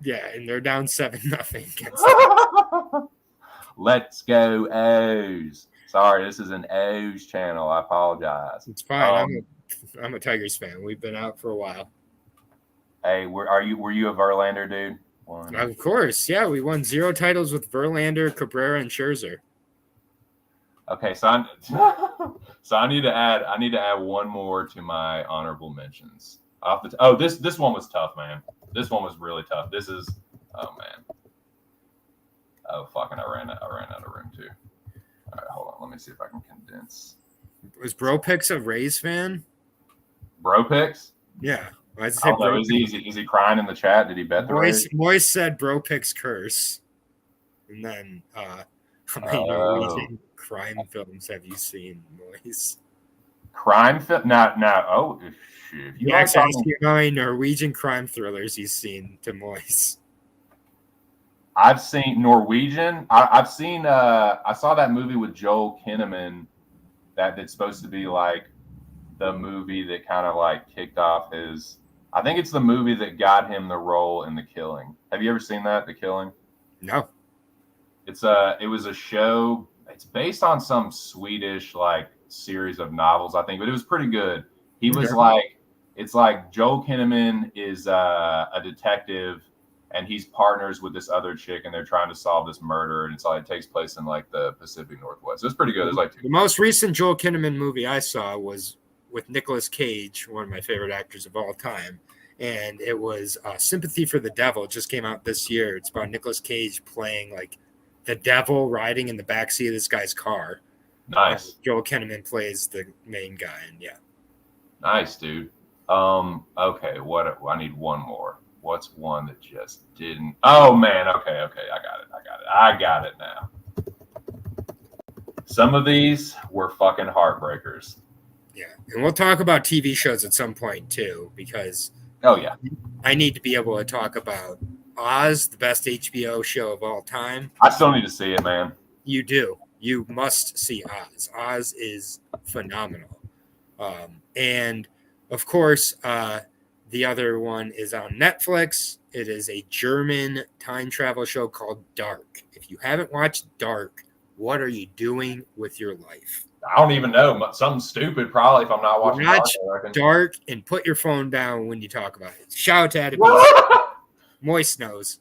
Yeah, and they're down 7-0. Let's go O's. Sorry, this is an O's channel. I apologize. It's fine. I'm a Tigers fan. We've been out for a while. Hey, were you a Verlander dude? Of course, yeah. We won 0 titles with Verlander, Cabrera, and Scherzer. Okay, so I need to add one more to my honorable mentions. This one was tough, man. This one was really tough. This is fucking I ran out of room too. All right, hold on. Let me see if I can condense. Was Bro Picks a Rays fan? Bro Picks? Yeah. I don't know. Is he crying in the chat? Did he bet the Rays? Moise said Bro Picks curse. And then how many Norwegian crime films have you seen, Moise? Crime film? No. Oh, shit. You asked how many Norwegian crime thrillers you've seen to Moise. I've seen Norwegian. I've seen. I saw that movie with Joel Kinnaman. That's supposed to be like the movie that kind of like kicked off his. I think it's the movie that got him the role in The Killing. Have you ever seen that, The Killing? No. It was a show. It's based on some Swedish like series of novels, I think, but it was pretty good. He was it's like Joel Kinnaman is a detective, and he's partners with this other chick, and they're trying to solve this murder, and it takes place in like the Pacific Northwest. It's pretty good. It's like the most recent Joel Kinnaman movie I saw was with Nicolas Cage, one of my favorite actors of all time. And it was Sympathy for the Devil. It just came out this year. It's about Nicolas Cage playing like the devil riding in the backseat of this guy's car. Nice. Joel Kinnaman plays the main guy. And yeah. Nice, dude. Okay. I need one more. What's one that just didn't? Oh man. Okay. I got it now. Some of these were fucking heartbreakers. Yeah. And we'll talk about TV shows at some point too, because I need to be able to talk about Oz, the best HBO show of all time. I still need to see it, man. You do. You must see Oz. Oz is phenomenal. And of course, the other one is on Netflix. It is a German time travel show called Dark. If you haven't watched Dark, what are you doing with your life? I don't even know. Something stupid, probably, if I'm not watching Dark and put your phone down when you talk about it. Shout out to Adam. Moist knows.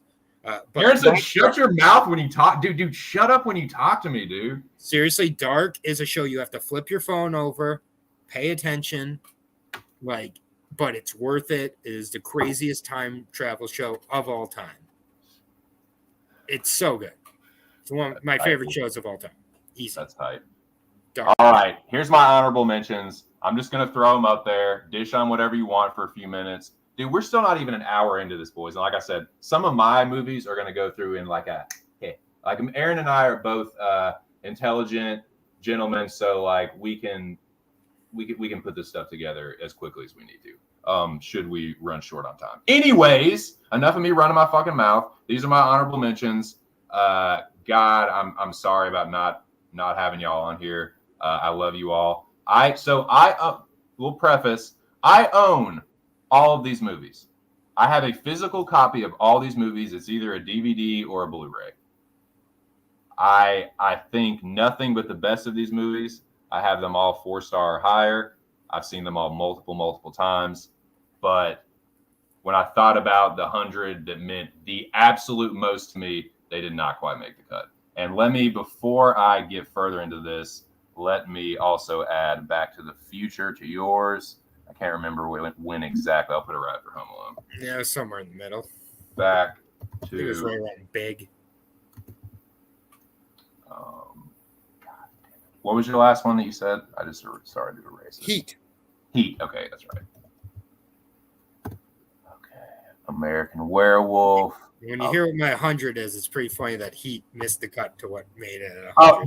Aaron said, shut your mouth when you talk. Dude, shut up when you talk to me, dude. Seriously, Dark is a show you have to flip your phone over, pay attention, but it's worth it. It is the craziest time travel show of all time. It's so good. It's one of my favorite shows of all time. Easy. That's tight. Dark. All right, here's my honorable mentions. I'm just going to throw them up there. Dish on whatever you want for a few minutes. Dude, we're still not even an hour into this, boys. And like I said, some of my movies are going to go through in like Aaron and I are both intelligent gentlemen, so like we can put this stuff together as quickly as we need to. Should we run short on time? Anyways, enough of me running my fucking mouth. These are my honorable mentions. God, I'm sorry about not having y'all on here. I love you all. We'll preface. I own all of these movies. I have a physical copy of all these movies. It's either a DVD or a Blu-ray. I think nothing but the best of these movies. I have them all 4-star or higher. I've seen them all multiple times. But when I thought about the 100 that meant the absolute most to me, they did not quite make the cut. And before I get further into this, let me also add Back to the Future to yours. I can't remember when exactly. I'll put it right for Home Alone. Yeah, somewhere in the middle. Back to. It was right around Big. What was your last one that you said? I just started to erase it. Heat. Okay, that's right. Okay. American Werewolf. When you hear what my 100 is, it's pretty funny that Heat missed the cut to what made it.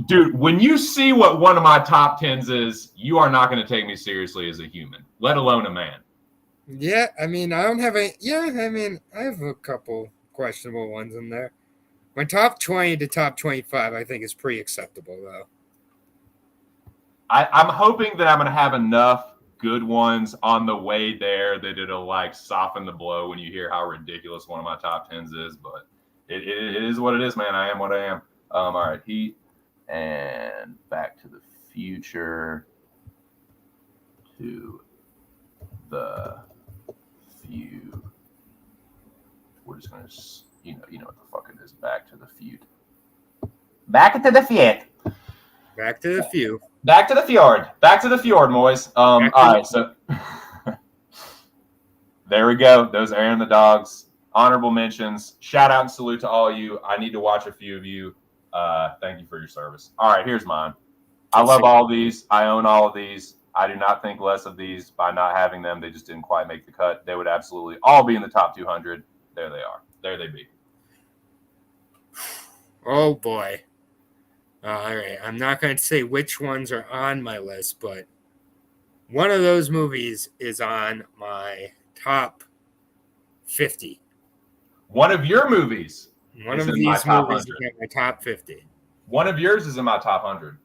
Dude, when you see what one of my top 10s is, you are not going to take me seriously as a human, let alone a man. Yeah, I mean, I don't have any. Yeah, I mean, I have a couple questionable ones in there. My top 20 to top 25, I think, is pretty acceptable, though. I'm hoping that I'm going to have enough good ones on the way there that it'll like soften the blow when you hear how ridiculous one of my top 10s is. But it is what it is, man. I am what I am. All right, Heat and Back to the Future to the Feud. We're just gonna, you know what the fuck it is. Back to the Feud. Back to the Feud. Back to the Feud. Back to the fjord. Back to the fjord, boys. All right, so there we go. Those are Aaron the Dogs. Honorable mentions. Shout out and salute to all you. I need to watch a few of you. Thank you for your service. All right, here's mine. I love all these. I own all of these. I do not think less of these by not having them. They just didn't quite make the cut. They would absolutely all be in the top 200. There they are. There they be. Oh, boy. All right, I'm not going to say which ones are on my list, but one of those movies is on my top 50. One of your movies. One of these movies is in my top 50. One of yours is in my top 100.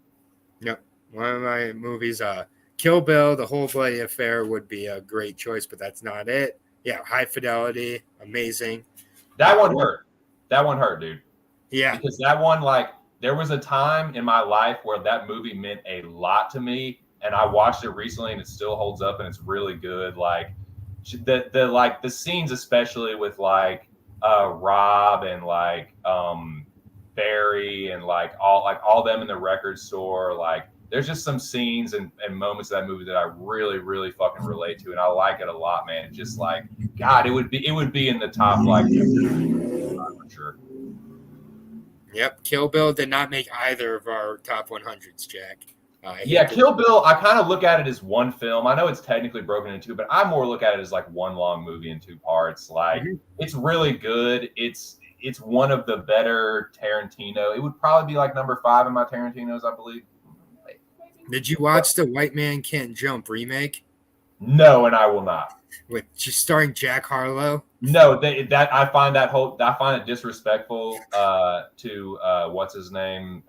Yep. One of my movies, Kill Bill, The Whole Bloody Affair would be a great choice, but that's not it. Yeah, High Fidelity, amazing. That one hurt. That one hurt, dude. Yeah. Because that one, like, there was a time in my life where that movie meant a lot to me, and I watched it recently, and it still holds up, and it's really good. Like the scenes, especially with like Rob and like Barry and like all them in the record store. Like, there's just some scenes and moments of that movie that I really, really fucking relate to, and I like it a lot, man. It's just like, God, it would be in the top like for sure. Yep, Kill Bill did not make either of our top 100s, Jack. Yeah, Kill Bill, I kind of look at it as one film. I know it's technically broken into two, but I more look at it as like one long movie in two parts. Like, It's really good. It's one of the better Tarantino. It would probably be like number 5 in my Tarantinos, I believe. Did you watch the White Man Can't Jump remake? No, and I will not. With just starring Jack Harlow? No, I find it disrespectful to what's his name?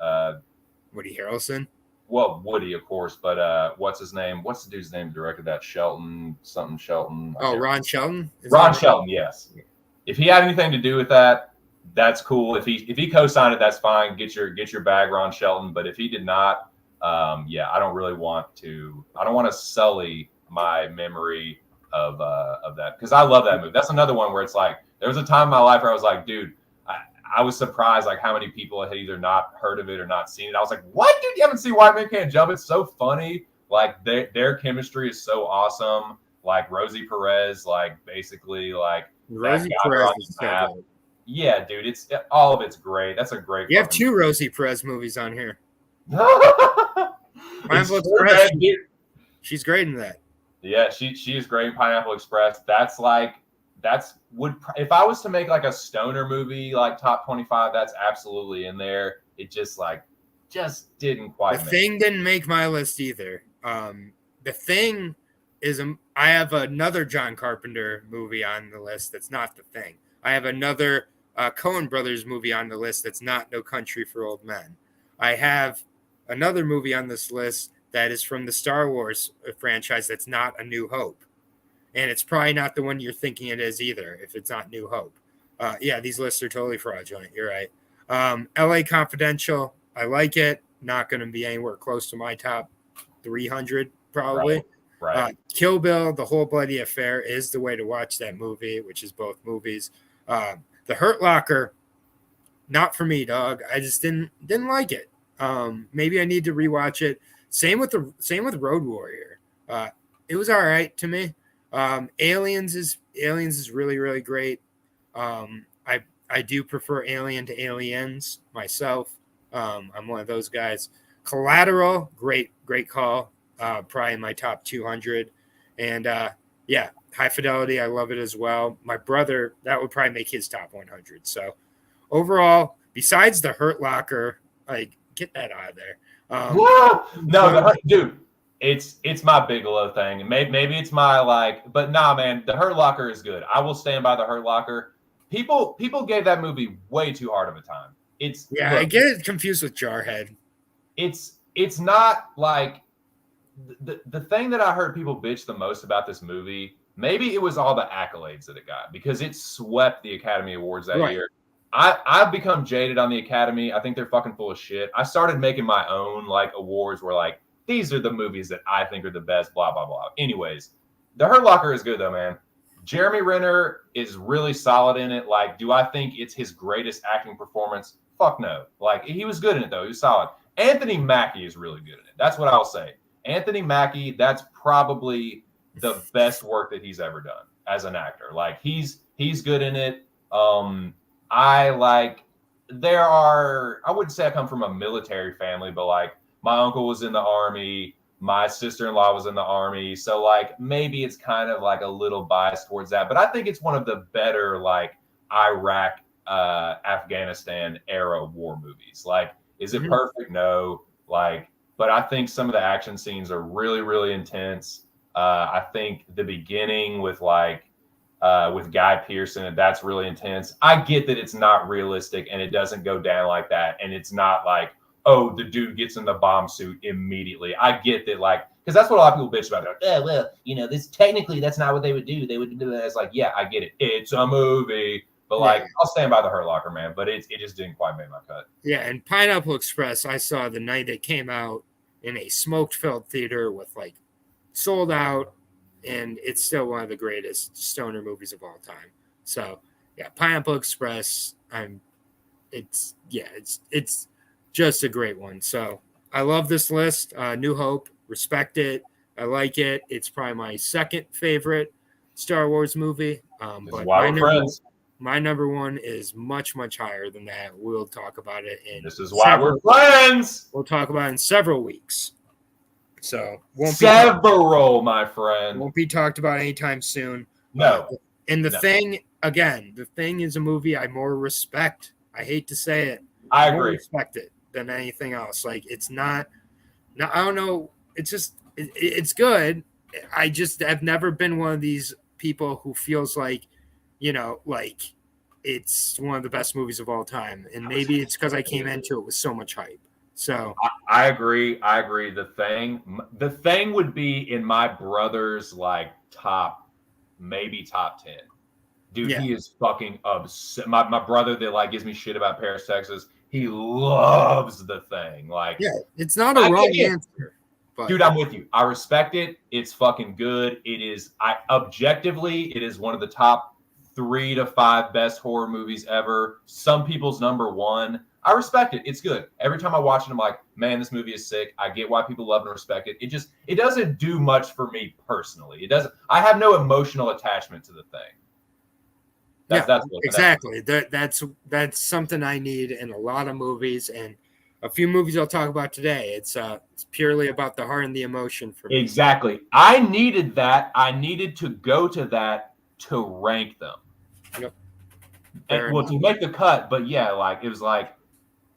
Woody Harrelson. Well, Woody, of course, but what's his name? What's the dude's name who directed that? Shelton. Oh, Ron Shelton. Ron Shelton, yes. If he had anything to do with that, that's cool. If he co-signed it, that's fine. Get your bag, Ron Shelton. But if he did not, yeah, I don't want to sully my memory of that, because I love that movie. That's another one where it's like, there was a time in my life where I was like, dude, I was surprised like how many people had either not heard of it or not seen it. I was like, what, dude? You haven't seen White Man Can't Jump? It's so funny. Like, their chemistry is so awesome. Like, Rosie Perez, like, basically, like, Rosie Perez is so good. Yeah, dude, all of it's great. That's a great. You have 2 Rosie Perez movies on here. Pineapple Express. She's great in that. Yeah, she is great in Pineapple Express. If I was to make like a stoner movie like top 25, that's absolutely in there. It just didn't quite. The Thing didn't make my list either. The Thing is I have another John Carpenter movie on the list that's not The Thing. I have another Coen Brothers movie on the list that's not No Country for Old Men. I have another movie on this list that is from the Star Wars franchise that's not A New Hope. And it's probably not the one you're thinking it is either, if it's not New Hope. Yeah, these lists are totally fraudulent. You're right. LA Confidential, I like it. Not going to be anywhere close to my top 300, probably. Right. Kill Bill, The Whole Bloody Affair is the way to watch that movie, which is both movies. The Hurt Locker, not for me, dog. I just didn't like it. Maybe I need to rewatch it. Same with Road Warrior. It was all right to me. Aliens is really, really great. I do prefer Alien to Aliens myself. I'm one of those guys. Collateral, great call. Probably in my top 200. And yeah, High Fidelity, I love it as well. My brother, that would probably make his top 100. So overall, besides the Hurt Locker, like, get that out of there. Dude, it's my Bigelow thing. Maybe it's my like, but nah, man, the Hurt Locker is good. I will stand by the Hurt Locker. People gave that movie way too hard of a time. I get it confused with Jarhead. It's not like the thing that I heard people bitch the most about this movie, maybe it was all the accolades that it got because it swept the Academy Awards that year. I've become jaded on the Academy. I think they're fucking full of shit. I started making my own like awards where like these are the movies that I think are the best, blah blah blah. Anyways, The Hurt Locker is good though, man. Jeremy Renner is really solid in it. Like, do I think it's his greatest acting performance? Fuck no. Like, he was good in it though. He was solid. Anthony Mackie is really good in it. That's what I'll say. Anthony Mackie, that's probably the best work that he's ever done as an actor. Like, he's good in it. I wouldn't say I come from a military family, but like my uncle was in the Army, my sister-in-law was in the Army. So like maybe it's kind of like a little biased towards that, but I think it's one of the better like Iraq, Afghanistan era war movies. Like, is it perfect? No. Like, but I think some of the action scenes are really, really intense. I think the beginning with Guy Pearson, that's really intense. I get that it's not realistic and it doesn't go down like that. And it's not like, oh, the dude gets in the bomb suit immediately. I get that, like, because that's what a lot of people bitch about. They're like, oh, well, this technically that's not what they would do. They would do that. It's like, yeah, I get it. It's a movie. But like, I'll stand by The Hurt Locker, man. But it just didn't quite make my cut. Yeah, and Pineapple Express, I saw the night it came out in a smoke-filled theater with like sold out, and it's still one of the greatest stoner movies of all time. So yeah, Pineapple Express. It's just a great one. So I love this list. New Hope, respect it. I like it. It's probably my second favorite Star Wars movie. But my number one is much, much higher than that. We'll talk about it This is why we're friends. We'll talk about it in several weeks. So my friend. Won't be talked about anytime soon. No. And the thing is a movie I more respect. I hate to say it. I agree. Respect it than anything else. Like, it's not. I don't know. It's just it's good. I just have never been one of these people who feels like, like it's one of the best movies of all time. And maybe it's because I came into it with so much hype. So I agree. The thing would be in my brother's like top 10. Dude, He is fucking upset. My brother that like gives me shit about Paris, Texas, he loves The Thing. Like, yeah, it's not a wrong answer. But dude, I'm with you. I respect it. It's fucking good. It is objectively, it is one of the top 3 to 5 best horror movies ever. Some people's number 1. I respect it. It's good. Every time I watch it, I'm like, man, this movie is sick. I get why people love and respect it. It doesn't do much for me personally. It doesn't. I have no emotional attachment to The Thing. Exactly. That's something I need in a lot of movies, and a few movies I'll talk about today. It's purely about the heart and the emotion for me. Exactly. I needed that. I needed to go to that to rank them. Yep. To make the cut, but yeah, like it was like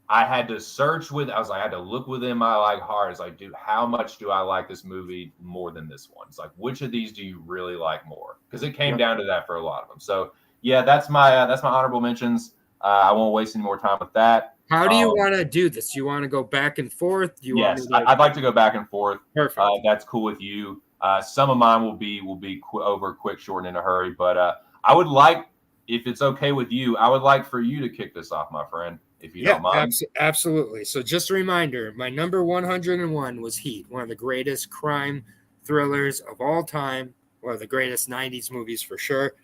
I had to search I had to look within my like heart. It's like, dude, how much do I like this movie more than this one? It's like, which of these do you really like more? Because it came down to that for a lot of them. So yeah, that's my honorable mentions. I won't waste any more time with that. How do you want to do this? You want to go back and forth? I'd like to go back and forth. Perfect. That's cool with you. Some of mine will be over quick, short, and in a hurry. But I would like, if it's okay with you, I would like for you to kick this off, my friend, if you don't mind. Absolutely. So just a reminder, my number 101 was Heat, one of the greatest crime thrillers of all time, one of the greatest 90s movies for sure.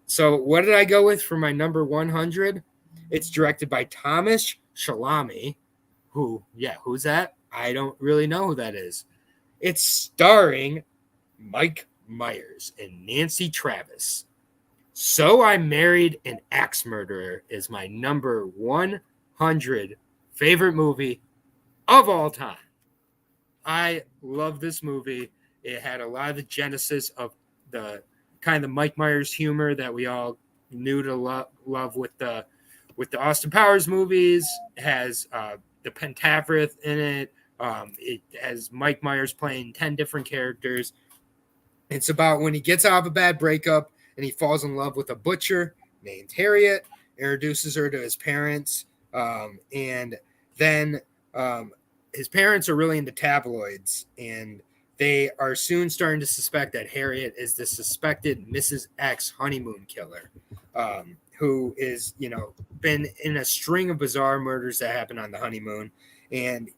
So what did I go with for my number 100? It's directed by Thomas Shalami, who's that? I don't really know who that is. It's starring Mike Myers and Nancy Travis. So I Married an Axe Murderer is my number 100 favorite movie of all time. I love this movie. It had a lot of the genesis of the kind of the Mike Myers humor that we all knew to love with the Austin Powers movies. It has the Pentaverith in it. It has Mike Myers playing 10 different characters. It's about when he gets out of a bad breakup and he falls in love with a butcher named Harriet, introduces her to his parents, and then his parents are really into tabloids, and they are soon starting to suspect that Harriet is the suspected Mrs. X honeymoon killer, who is, been in a string of bizarre murders that happened on the honeymoon. And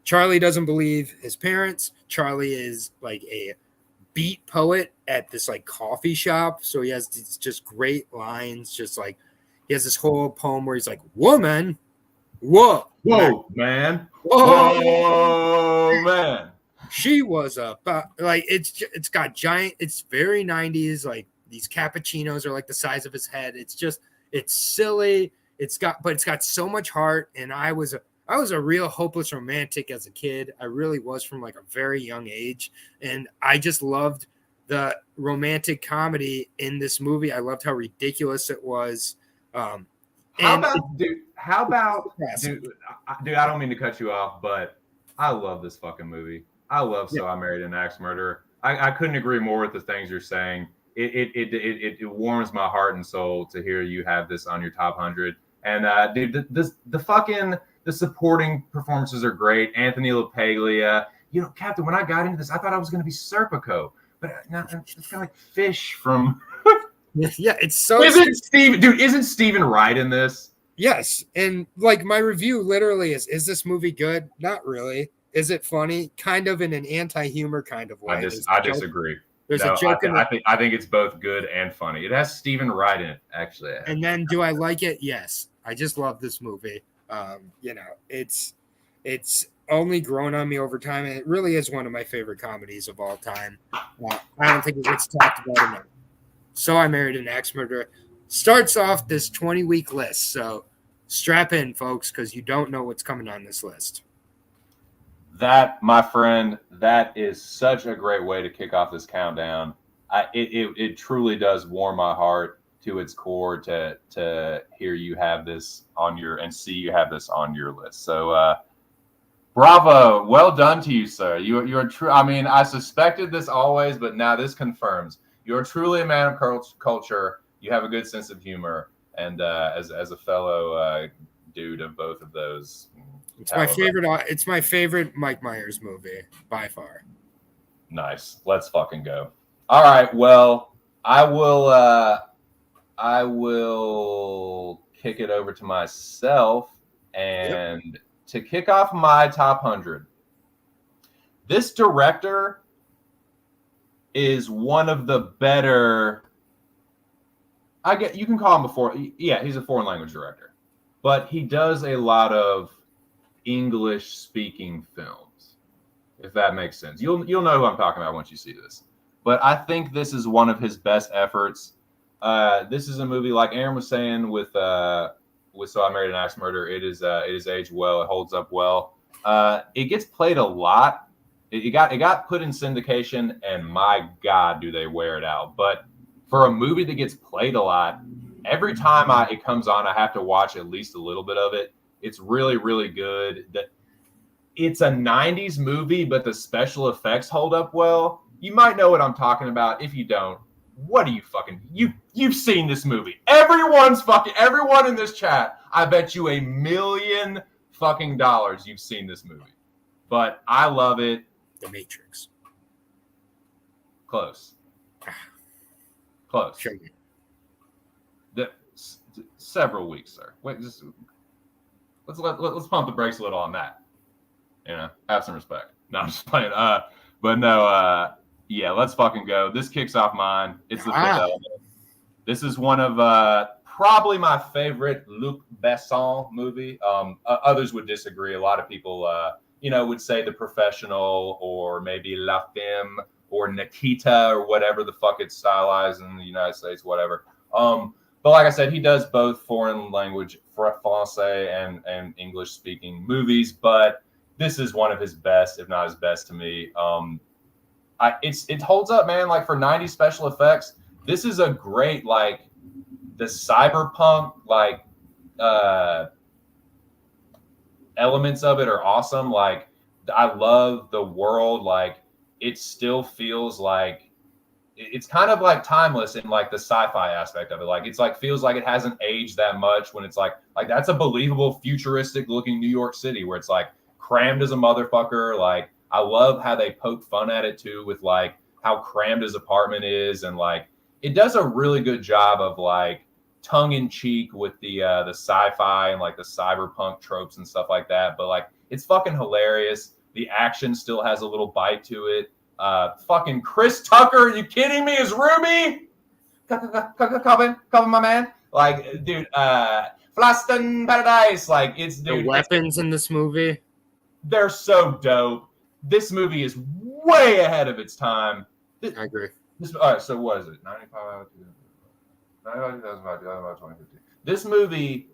Charlie doesn't believe his parents. Charlie is like a beat poet at this like coffee shop. So he has these just great lines, just like he has this whole poem where he's like, woman, whoa, man. She was like it's got giant, it's very 90s, like these cappuccinos are like the size of his head. It's silly. It's got so much heart. And I was a real hopeless romantic as a kid. I really was, from like a very young age. And I just loved the romantic comedy in this movie. I loved how ridiculous it was. How about, dude, I don't mean to cut you off, but I love this fucking movie. I love So I Married an Axe Murderer. I couldn't agree more with the things you're saying. It warms my heart and soul to hear you have this on your top 100. And dude, the supporting performances are great. Anthony LaPaglia, Captain. When I got into this, I thought I was going to be Serpico, but it's kind of like Fish from. Yeah, it's so. Isn't Stephen Wright in this? Yes, and like my review literally is this movie good? Not really. Is it funny? Kind of, in an anti-humor kind of way. I disagree. There's a joke. I think it's both good and funny. It has Stephen Wright in it, actually. And then, do I like it? Yes, I just love this movie. It's only grown on me over time, and it really is one of my favorite comedies of all time. I don't think it gets talked about enough. So I Married an Axe Murderer starts off this 20-week list. So strap in, folks, because you don't know what's coming on this list. That, my friend, that is such a great way to kick off this countdown. It truly does warm my heart to its core to hear you have this on your list. So bravo, well done to you, sir. You are true. I mean, I suspected this always, but now this confirms you're truly a man of culture. You have a good sense of humor, and as a fellow dude of both of those. It's my favorite. It's my favorite Mike Myers movie by far. Nice. Let's fucking go. All right. Well, I will kick it over to myself and to kick off my top 100. This director is one of the better. You can call him he's a foreign language director, but he does a lot of English speaking films, if that makes sense. You'll know who I'm talking about once you see this. But I think this is one of his best efforts. This is a movie, like Aaron was saying, with So I Married an Axe Murderer. It is aged well. It holds up well. It gets played a lot. It got put in syndication, and my God, do they wear it out. But for a movie that gets played a lot, every time it comes on, I have to watch at least a little bit of it. It's really, really good. It's a 90s movie, but the special effects hold up well. You might know what I'm talking about. If you don't, what are you fucking... You've seen this movie. Everyone in this chat, I bet you $1 million fucking dollars you've seen this movie. But I love it. The Matrix. Close. Sure. Several weeks, sir. Wait, just... Let's pump the brakes a little on that. Have some respect. No, I'm just playing. But no, let's fucking go. This kicks off mine. It's The Fifth Element. This is one of probably my favorite Luc Besson movie. Others would disagree. A lot of people, would say The Professional or maybe La Femme or Nikita or whatever the fuck it's stylized in the United States, whatever. But like I said, he does both foreign language, Francais and English speaking movies. But this is one of his best, if not his best to me. It holds up, man. Like for 90s special effects, this is a great, like the cyberpunk, like elements of it are awesome. Like I love the world. Like it still feels like, it's kind of like timeless in like the sci-fi aspect of it. Like it's like feels like it hasn't aged that much when it's like that's a believable futuristic looking New York City where it's like crammed as a motherfucker. Like, I love how they poke fun at it too, with like how crammed his apartment is, and like it does a really good job of like tongue in cheek with the sci-fi and like the cyberpunk tropes and stuff like that. But like, it's fucking hilarious. The action still has a little bite to it. Fucking Chris Tucker, are you kidding me? Is Ruby? Coven, my man. Like, dude, Flaston Paradise. Like, it's, dude, the weapons in this movie, they're so dope. This movie is way ahead of its time. I agree. All right, so what is it? 95, 2005, 2015. This movie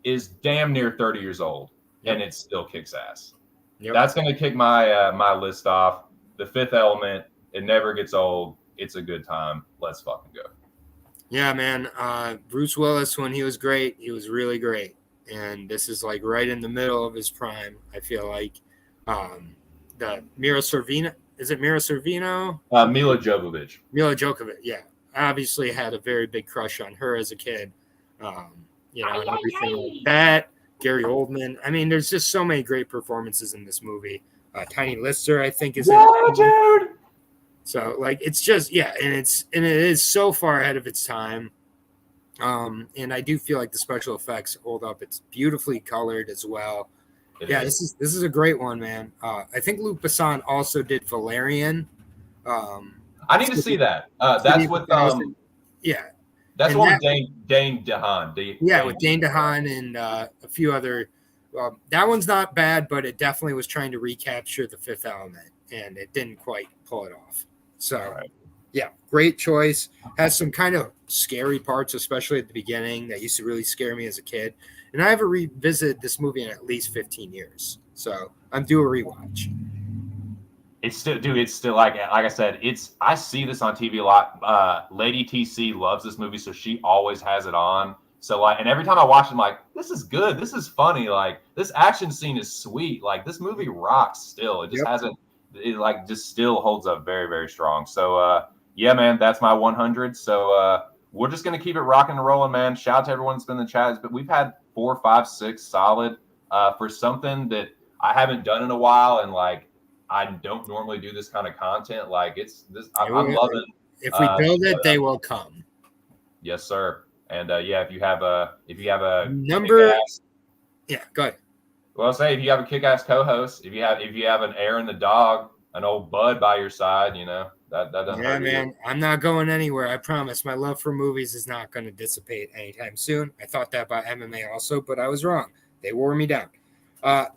is damn near 30 years old, and it still kicks ass. Yep. That's going to kick my my list off. The Fifth Element, it never gets old. It's a good time. Let's fucking go. Yeah, man. Bruce Willis, when he was great, he was really great. And this is like right in the middle of his prime, I feel like. The Mira Sorvino, is it Mira Sorvino? Mila Jovovich. Mila Djokovic, yeah. I obviously had a very big crush on her as a kid. You know, and everything like that. Gary Oldman. I mean, there's just so many great performances in this movie. Tiny Lister, I think, is in it. Dude. So, like, it's just, yeah, and it is so far ahead of its time. And I do feel like the special effects hold up. It's beautifully colored as well. This is a great one, man. I think Luc Besson also did Valerian. I need to see that. That's with That's one with Dane DeHaan. With Dane DeHaan and a few other. That one's not bad, but it definitely was trying to recapture the Fifth Element, and it didn't quite pull it off. So, great choice. Has some kind of scary parts, especially at the beginning, that used to really scare me as a kid. And I haven't revisited this movie in at least 15 years. So I'm due a rewatch. It's still like I said, I see this on TV a lot. Lady TC loves this movie, so she always has it on. So like, and every time I watch it, I'm like, this is good. This is funny. Like, this action scene is sweet. Like, this movie rocks still. It just hasn't, it like just still holds up very, very strong. So yeah, man, that's my 100. So we're just going to keep it rocking and rolling, man. Shout out to everyone that's been in the chat. But we've had 4, 5, 6 solid for something that I haven't done in a while. And like, I don't normally do this kind of content. Like, it's this, I'm loving. If we build it, they will come. Yes, sir. And if you have a number, go ahead. Well, say if you have a kick-ass co-host, if you have an Aaron the dog, an old bud by your side, you know that doesn't. Yeah, man, I'm not going anywhere. I promise. My love for movies is not going to dissipate anytime soon. I thought that about MMA also, but I was wrong. They wore me down.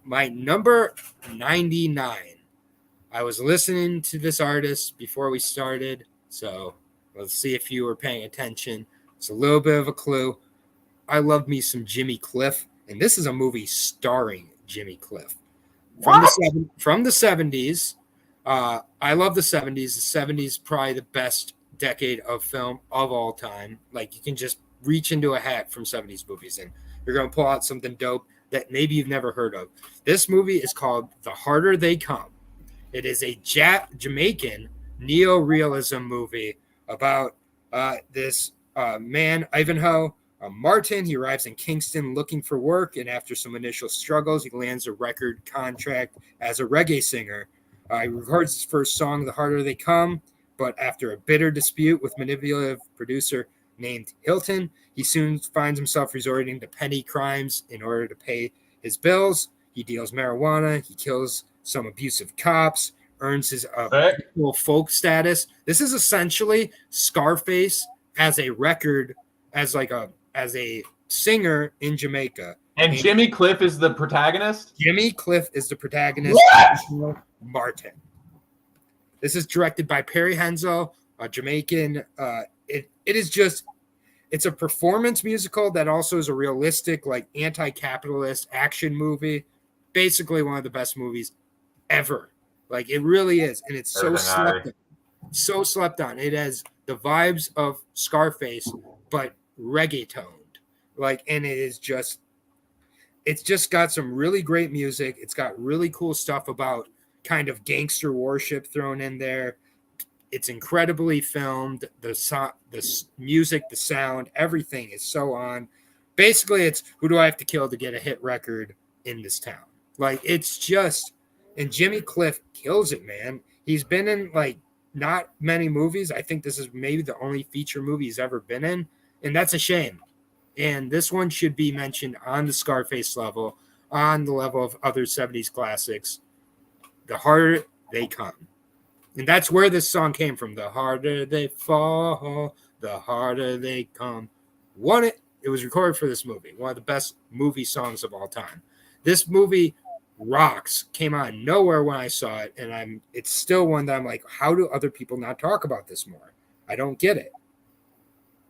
My number 99. I was listening to this artist before we started, so let's see if you were paying attention. It's a little bit of a clue. I love me some Jimmy Cliff, and this is a movie starring Jimmy Cliff. From the 70s. I love the 70s. The 70s probably the best decade of film of all time. Like, you can just reach into a hat from 70s movies, and you're going to pull out something dope that maybe you've never heard of. This movie is called The Harder They Come. It is a Jamaican neo-realism movie about this man, Ivanhoe Martin. He arrives in Kingston looking for work, and after some initial struggles, he lands a record contract as a reggae singer. He records his first song, The Harder They Come, but after a bitter dispute with manipulative producer named Hilton, he soon finds himself resorting to petty crimes in order to pay his bills. He deals marijuana, he kills some abusive cops, earns his folk status. This is essentially Scarface as a record, as a singer in Jamaica. And Jimmy Cliff is the protagonist? Jimmy Cliff is the protagonist. What? Martin. This is directed by Perry Hensel, a Jamaican. It is just, it's a performance musical that also is a realistic, like, anti-capitalist action movie. Basically one of the best movies ever. Like, it really is. And it's so slept on. It has the vibes of Scarface, but reggaetoned. Like, and it's just got some really great music. It's got really cool stuff about kind of gangster worship thrown in there. It's incredibly filmed. The music, the sound, everything is so on. Basically, it's who do I have to kill to get a hit record in this town? Like it's just, and Jimmy Cliff kills it, man. He's been in like not many movies. I think this is maybe the only feature movie he's ever been in, and that's a shame. And this one should be mentioned on the Scarface level, on the level of other 70s classics. The harder they come. And that's where this song came from. The harder they fall, the harder they come. It was recorded for this movie. One of the best movie songs of all time. This movie rocks. Came out of nowhere when I saw it, and it's still one that I'm like, how do other people not talk about this more? I don't get it.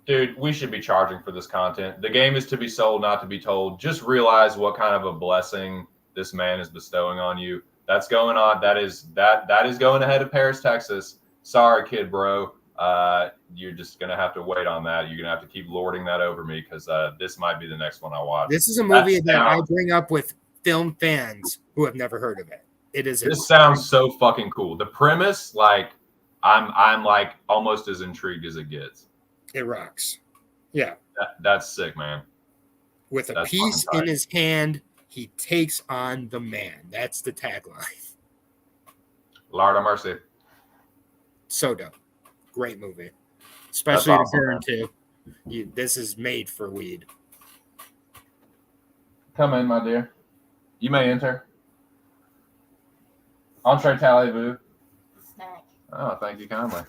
Dude, we should be charging for this content. The game is to be sold, not to be told. Just realize what kind of a blessing this man is bestowing on you. That's going on. That is going ahead of Paris, Texas. Sorry, kid, bro. You're just gonna have to wait on that. You're gonna have to keep lording that over me because this might be the next one I watch. This is a movie that I bring up with film fans who have never heard of it. This sounds so fucking cool. The premise, like, I'm like almost as intrigued as it gets. It rocks. Yeah. That's sick, man. With a piece in his hand, he takes on the man. That's the tagline. Lord of mercy. So dope. Great movie. Especially to burn too. This is made for weed. Come in, my dear. You may enter. Entree talez-vous. Snack. Oh, thank you kindly.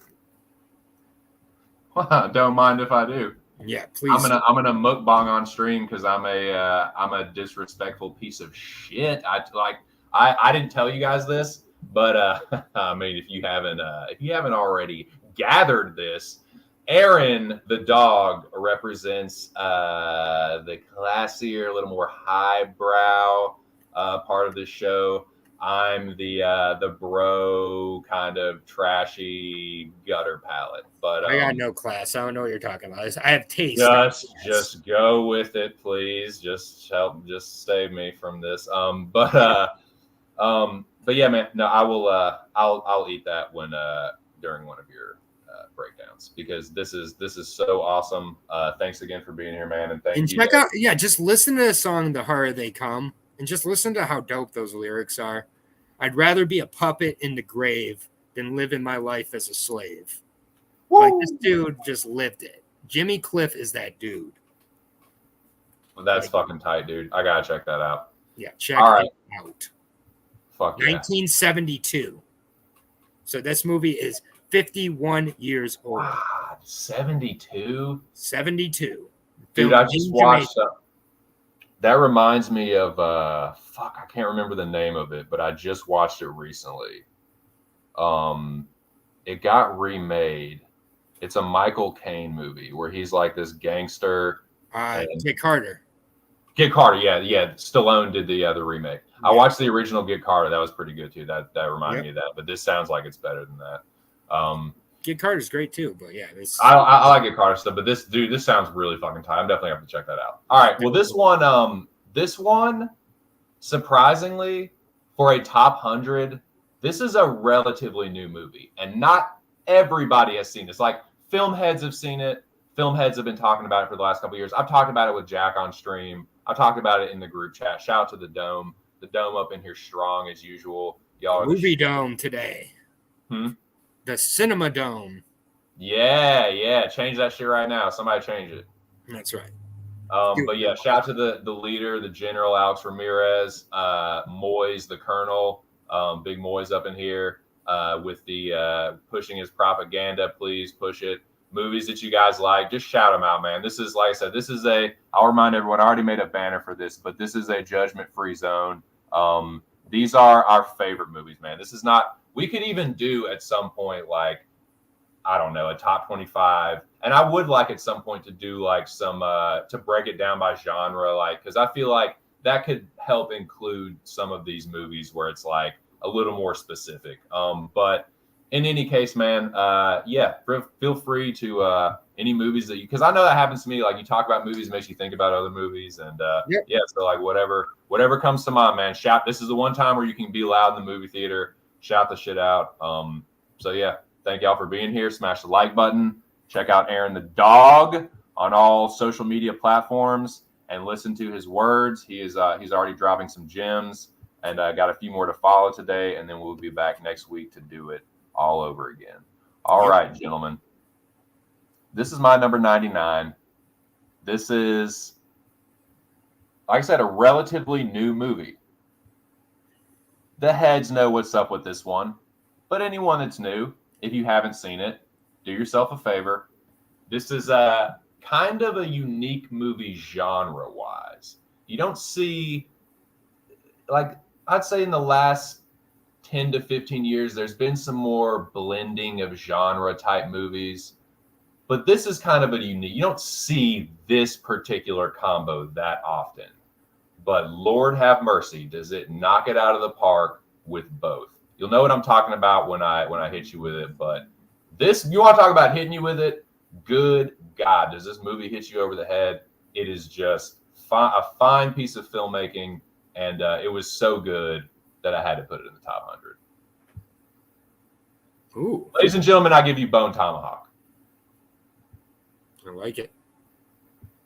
Don't mind if I do. Yeah, please. I'm gonna mukbang on stream because I'm a disrespectful piece of shit. I didn't tell you guys this, but I mean if you haven't already gathered this, Aaron the dog represents the classier, a little more highbrow part of the show. I'm the bro kind of trashy gutter palate, but I got no class. I don't know what you're talking about. I have taste. Just go with it, please. Just save me from this. But yeah, man. No, I will. I'll eat that when during one of your breakdowns because this is so awesome. Thanks again for being here, man, and thank you. Check out, just listen to the song "The Harder They Come" and just listen to how dope those lyrics are. I'd rather be a puppet in the grave than live in my life as a slave. Woo! Like this dude just lived it. Jimmy Cliff is that dude. Well, that's fucking tight, dude. I gotta check that out. Yeah, check it out. Fuck 1972. So this movie is 51 years old. Wow, 72? 72. Dude, I just watched that reminds me of fuck, I can't remember the name of it, but I just watched it recently. It got remade. It's a Michael Caine movie where he's like this gangster. Get Carter. Get Carter, yeah. Stallone did the remake. Yeah. I watched the original Get Carter. That was pretty good too. That reminded me of that. But this sounds like it's better than that. Get Carter's great too, but yeah, I like Get Carter stuff. But this sounds really fucking tight. I'm definitely gonna have to check that out. All right. Well, this one, surprisingly, for a top 100, this is a relatively new movie, and not everybody has seen this. Like film heads have seen it. Film heads have been talking about it for the last couple of years. I've talked about it with Jack on stream. I've talked about it in the group chat. Shout out to the Dome. The Dome up in here strong as usual. Y'all Movie Dome today. The Cinema Dome. Yeah. Change that shit right now. Somebody change it. That's right. But yeah, shout out to the leader, the General Alex Ramirez, Moyes, the Colonel, Big Moyes up in here with the pushing his propaganda. Please push it. Movies that you guys like, just shout them out, man. This is, like I said, I'll remind everyone, I already made a banner for this, but this is a judgment-free zone. These are our favorite movies, man. This is not, we could even do at some point, like, I don't know, a top 25. And I would like at some point to do like some, to break it down by genre, like, because I feel like that could help include some of these movies where it's like a little more specific. But in any case, man, feel free to any movies that you, because I know that happens to me. Like you talk about movies, makes you think about other movies, and so like whatever comes to mind, man. Shout. This is the one time where you can be loud in the movie theater. Shout the shit out. So yeah, thank y'all for being here. Smash the like button. Check out Aaron the dog on all social media platforms and listen to his words. He's already dropping some gems. And I got a few more to follow today, and then we'll be back next week to do it all over again. All right, gentlemen. This is my number 99. This is, like I said, a relatively new movie. The heads know what's up with this one, but anyone that's new, if you haven't seen it, do yourself a favor. This is a kind of a unique movie genre-wise. You don't see, like, I'd say in the last 10 to 15 years, there's been some more blending of genre-type movies, but this is kind of a unique, you don't see this particular combo that often. But Lord have mercy, does it knock it out of the park with both? You'll know what I'm talking about when I hit you with it. But this, you want to talk about hitting you with it? Good God, does this movie hit you over the head? It is just a fine piece of filmmaking, and it was so good that I had to put it in the top 100. Ooh. Ladies and gentlemen, I give you Bone Tomahawk. I like it.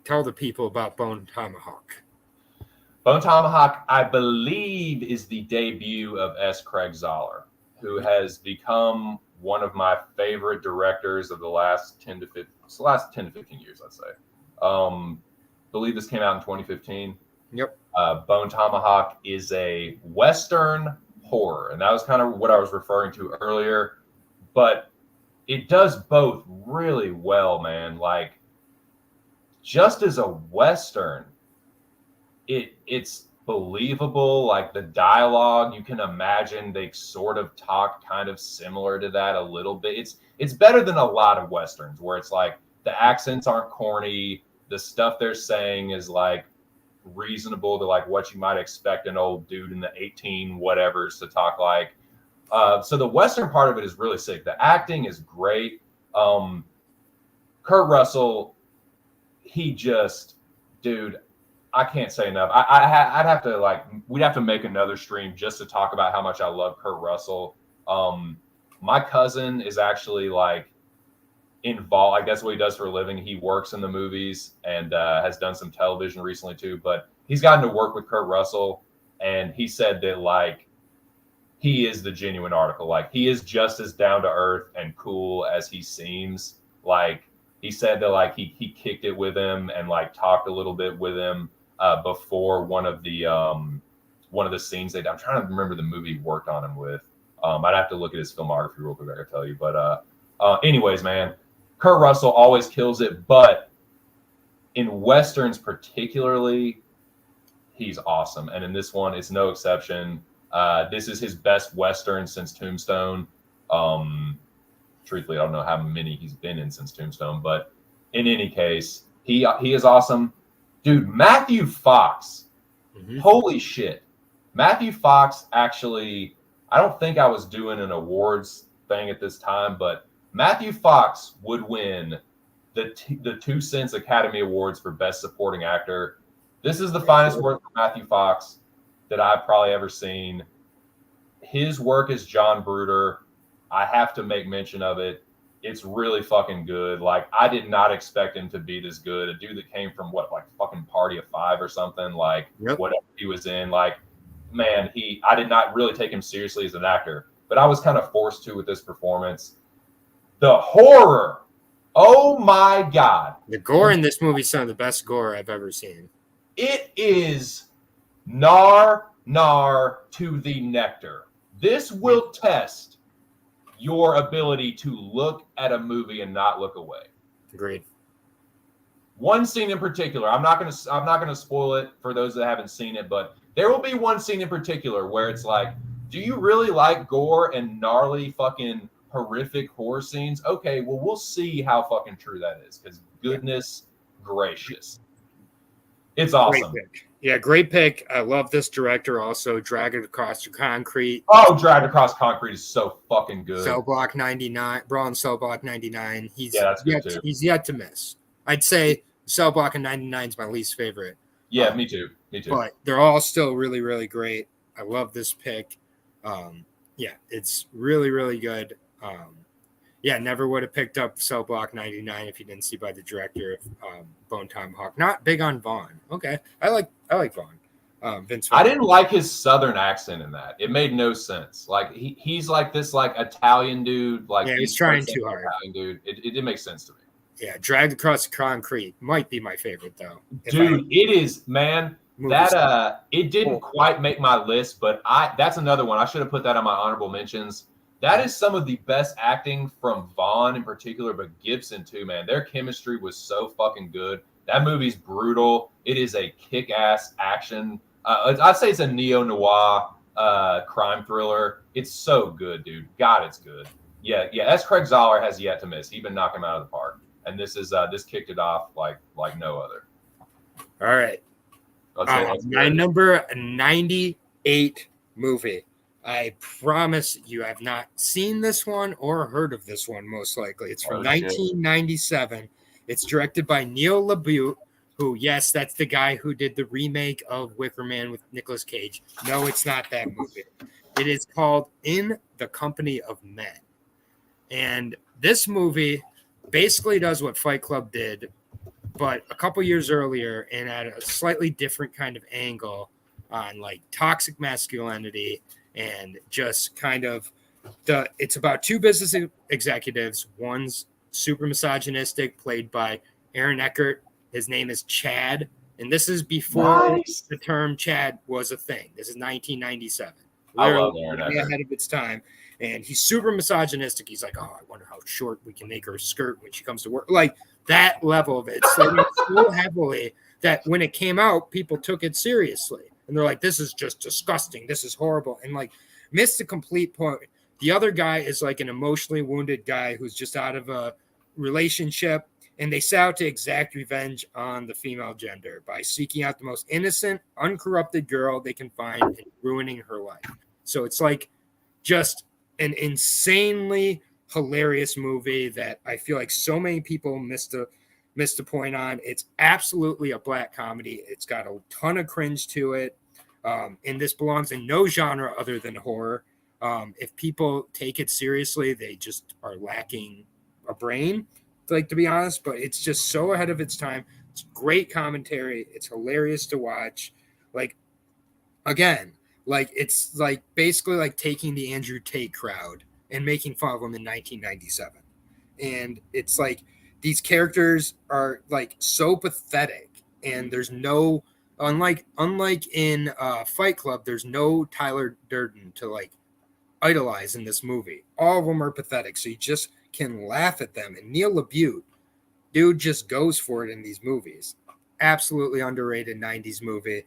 Tell the people about Bone Tomahawk. Bone Tomahawk, I believe, is the debut of S. Craig Zahler, who has become one of my favorite directors of the last 10 to 15 years, I'd say. Believe this came out in 2015. Yep. Bone Tomahawk is a Western horror, and that was kind of what I was referring to earlier. But it does both really well, man. Like, just as a Western, it's believable. Like, the dialogue, you can imagine they sort of talk kind of similar to that a little bit. It's better than a lot of Westerns where it's like the accents aren't corny. The stuff they're saying is like reasonable to like what you might expect an old dude in the 18 whatevers to talk like. So the Western part of it is really sick. The acting is great. Kurt Russell, he just, dude, I can't say enough. I'd have to we'd have to make another stream just to talk about how much I love Kurt Russell. My cousin is actually like involved. I guess what he does for a living. He works in the movies and has done some television recently too. But he's gotten to work with Kurt Russell, and he said that like he is the genuine article. Like, he is just as down to earth and cool as he seems. Like, he said that like he kicked it with him and like talked a little bit with him before one of the scenes they did. I'm trying to remember the movie he worked on him with. I'd have to look at his filmography real quick, I can tell you. But anyways, man, Kurt Russell always kills it. But in Westerns particularly, he's awesome. And in this one, it's no exception. This is his best Western since Tombstone. Truthfully, I don't know how many he's been in since Tombstone, but in any case, he is awesome. Dude, Matthew Fox. Mm-hmm. Holy shit. Matthew Fox actually, I don't think I was doing an awards thing at this time, but Matthew Fox would win the 2 Cents Academy Awards for Best Supporting Actor. This is the finest work for Matthew Fox that I've probably ever seen. His work as John Bruder, I have to make mention of it. It's really fucking good. Like, I did not expect him to be this good. A dude that came from like fucking Party of Five or something, like whatever he was in. Like, man, I did not really take him seriously as an actor, but I was kind of forced to with this performance. The horror. Oh my God. The gore in this movie is some of the best gore I've ever seen. It is nar to the nectar. This will test your ability to look at a movie and not look away. Agreed. One scene in particular, I'm not gonna spoil it for those that haven't seen it, but there will be one scene in particular where it's like, do you really like gore and gnarly fucking horrific horror scenes? Okay, well, we'll see how fucking true that is, because goodness gracious. It's awesome. Great pick. Yeah, great pick. I love this director also. Dragged Across the Concrete. Oh, Dragged Across Concrete is so fucking good. Cell Block 99. Braun Cell Block 99. That's good too. He's yet to miss. I'd say Cell Block 99 is my least favorite. Yeah, me too. But they're all still really, really great. I love this pick. Yeah, it's really, really good. Never would have picked up Cell Block 99 if you didn't see by the director of Bone Tomahawk. Not big on Vaughn. Okay, I like Vaughn. Vince I Vaughn. didn't like his southern accent in that. It made no sense. Like he's like this like Italian dude. Like he's trying too hard. Italian dude. It didn't make sense to me. Yeah, Dragged Across the Concrete might be my favorite though. Dude, it is, man. That it didn't quite make my list, but that's another one. I should have put that on my honorable mentions. That is some of the best acting from Vaughn in particular, but Gibson too, man. Their chemistry was so fucking good. That movie's brutal. It is a kick-ass action. I'd say it's a neo-noir crime thriller. It's so good, dude. God, it's good. Yeah. That's Craig Zoller has yet to miss. He's been knocking him out of the park. And this kicked it off like no other. All right. My number 98 movie. I promise you have not seen this one or heard of this one, most likely. It's from 1997. It's directed by Neil LaBute, who, yes, that's the guy who did the remake of Wicker Man with Nicolas Cage. No, it's not that movie. It is called In the Company of Men. And this movie basically does what Fight Club did, but a couple years earlier and at a slightly different kind of angle on like toxic masculinity and just kind of it's about two business executives. One's super misogynistic, played by Aaron Eckhart. His name is Chad. And this is before the term Chad was a thing. This is 1997. I love Aaron Eckhart. Ahead of its time. And he's super misogynistic. He's like, oh, I wonder how short we can make her skirt when she comes to work. Like that level of it. So heavily that when it came out, people took it seriously. And they're like, this is just disgusting. This is horrible. And like missed the complete point. The other guy is like an emotionally wounded guy who's just out of a relationship. And they set out to exact revenge on the female gender by seeking out the most innocent, uncorrupted girl they can find and ruining her life. So it's like just an insanely hilarious movie that I feel like so many people missed a point on. It's absolutely a black comedy. It's got a ton of cringe to it. And this belongs in no genre other than horror. If people take it seriously, they just are lacking a brain, like, to be honest, but it's just so ahead of its time. It's great commentary. It's hilarious to watch. Like, again, like it's like basically like taking the Andrew Tate crowd and making fun of them in 1997. And it's like these characters are like so pathetic, and there's no unlike in Fight Club, there's no Tyler Durden to like idolize in this movie. All of them are pathetic, so you just can laugh at them. And Neil LaBute, dude, just goes for it in these movies. Absolutely underrated 90s movie.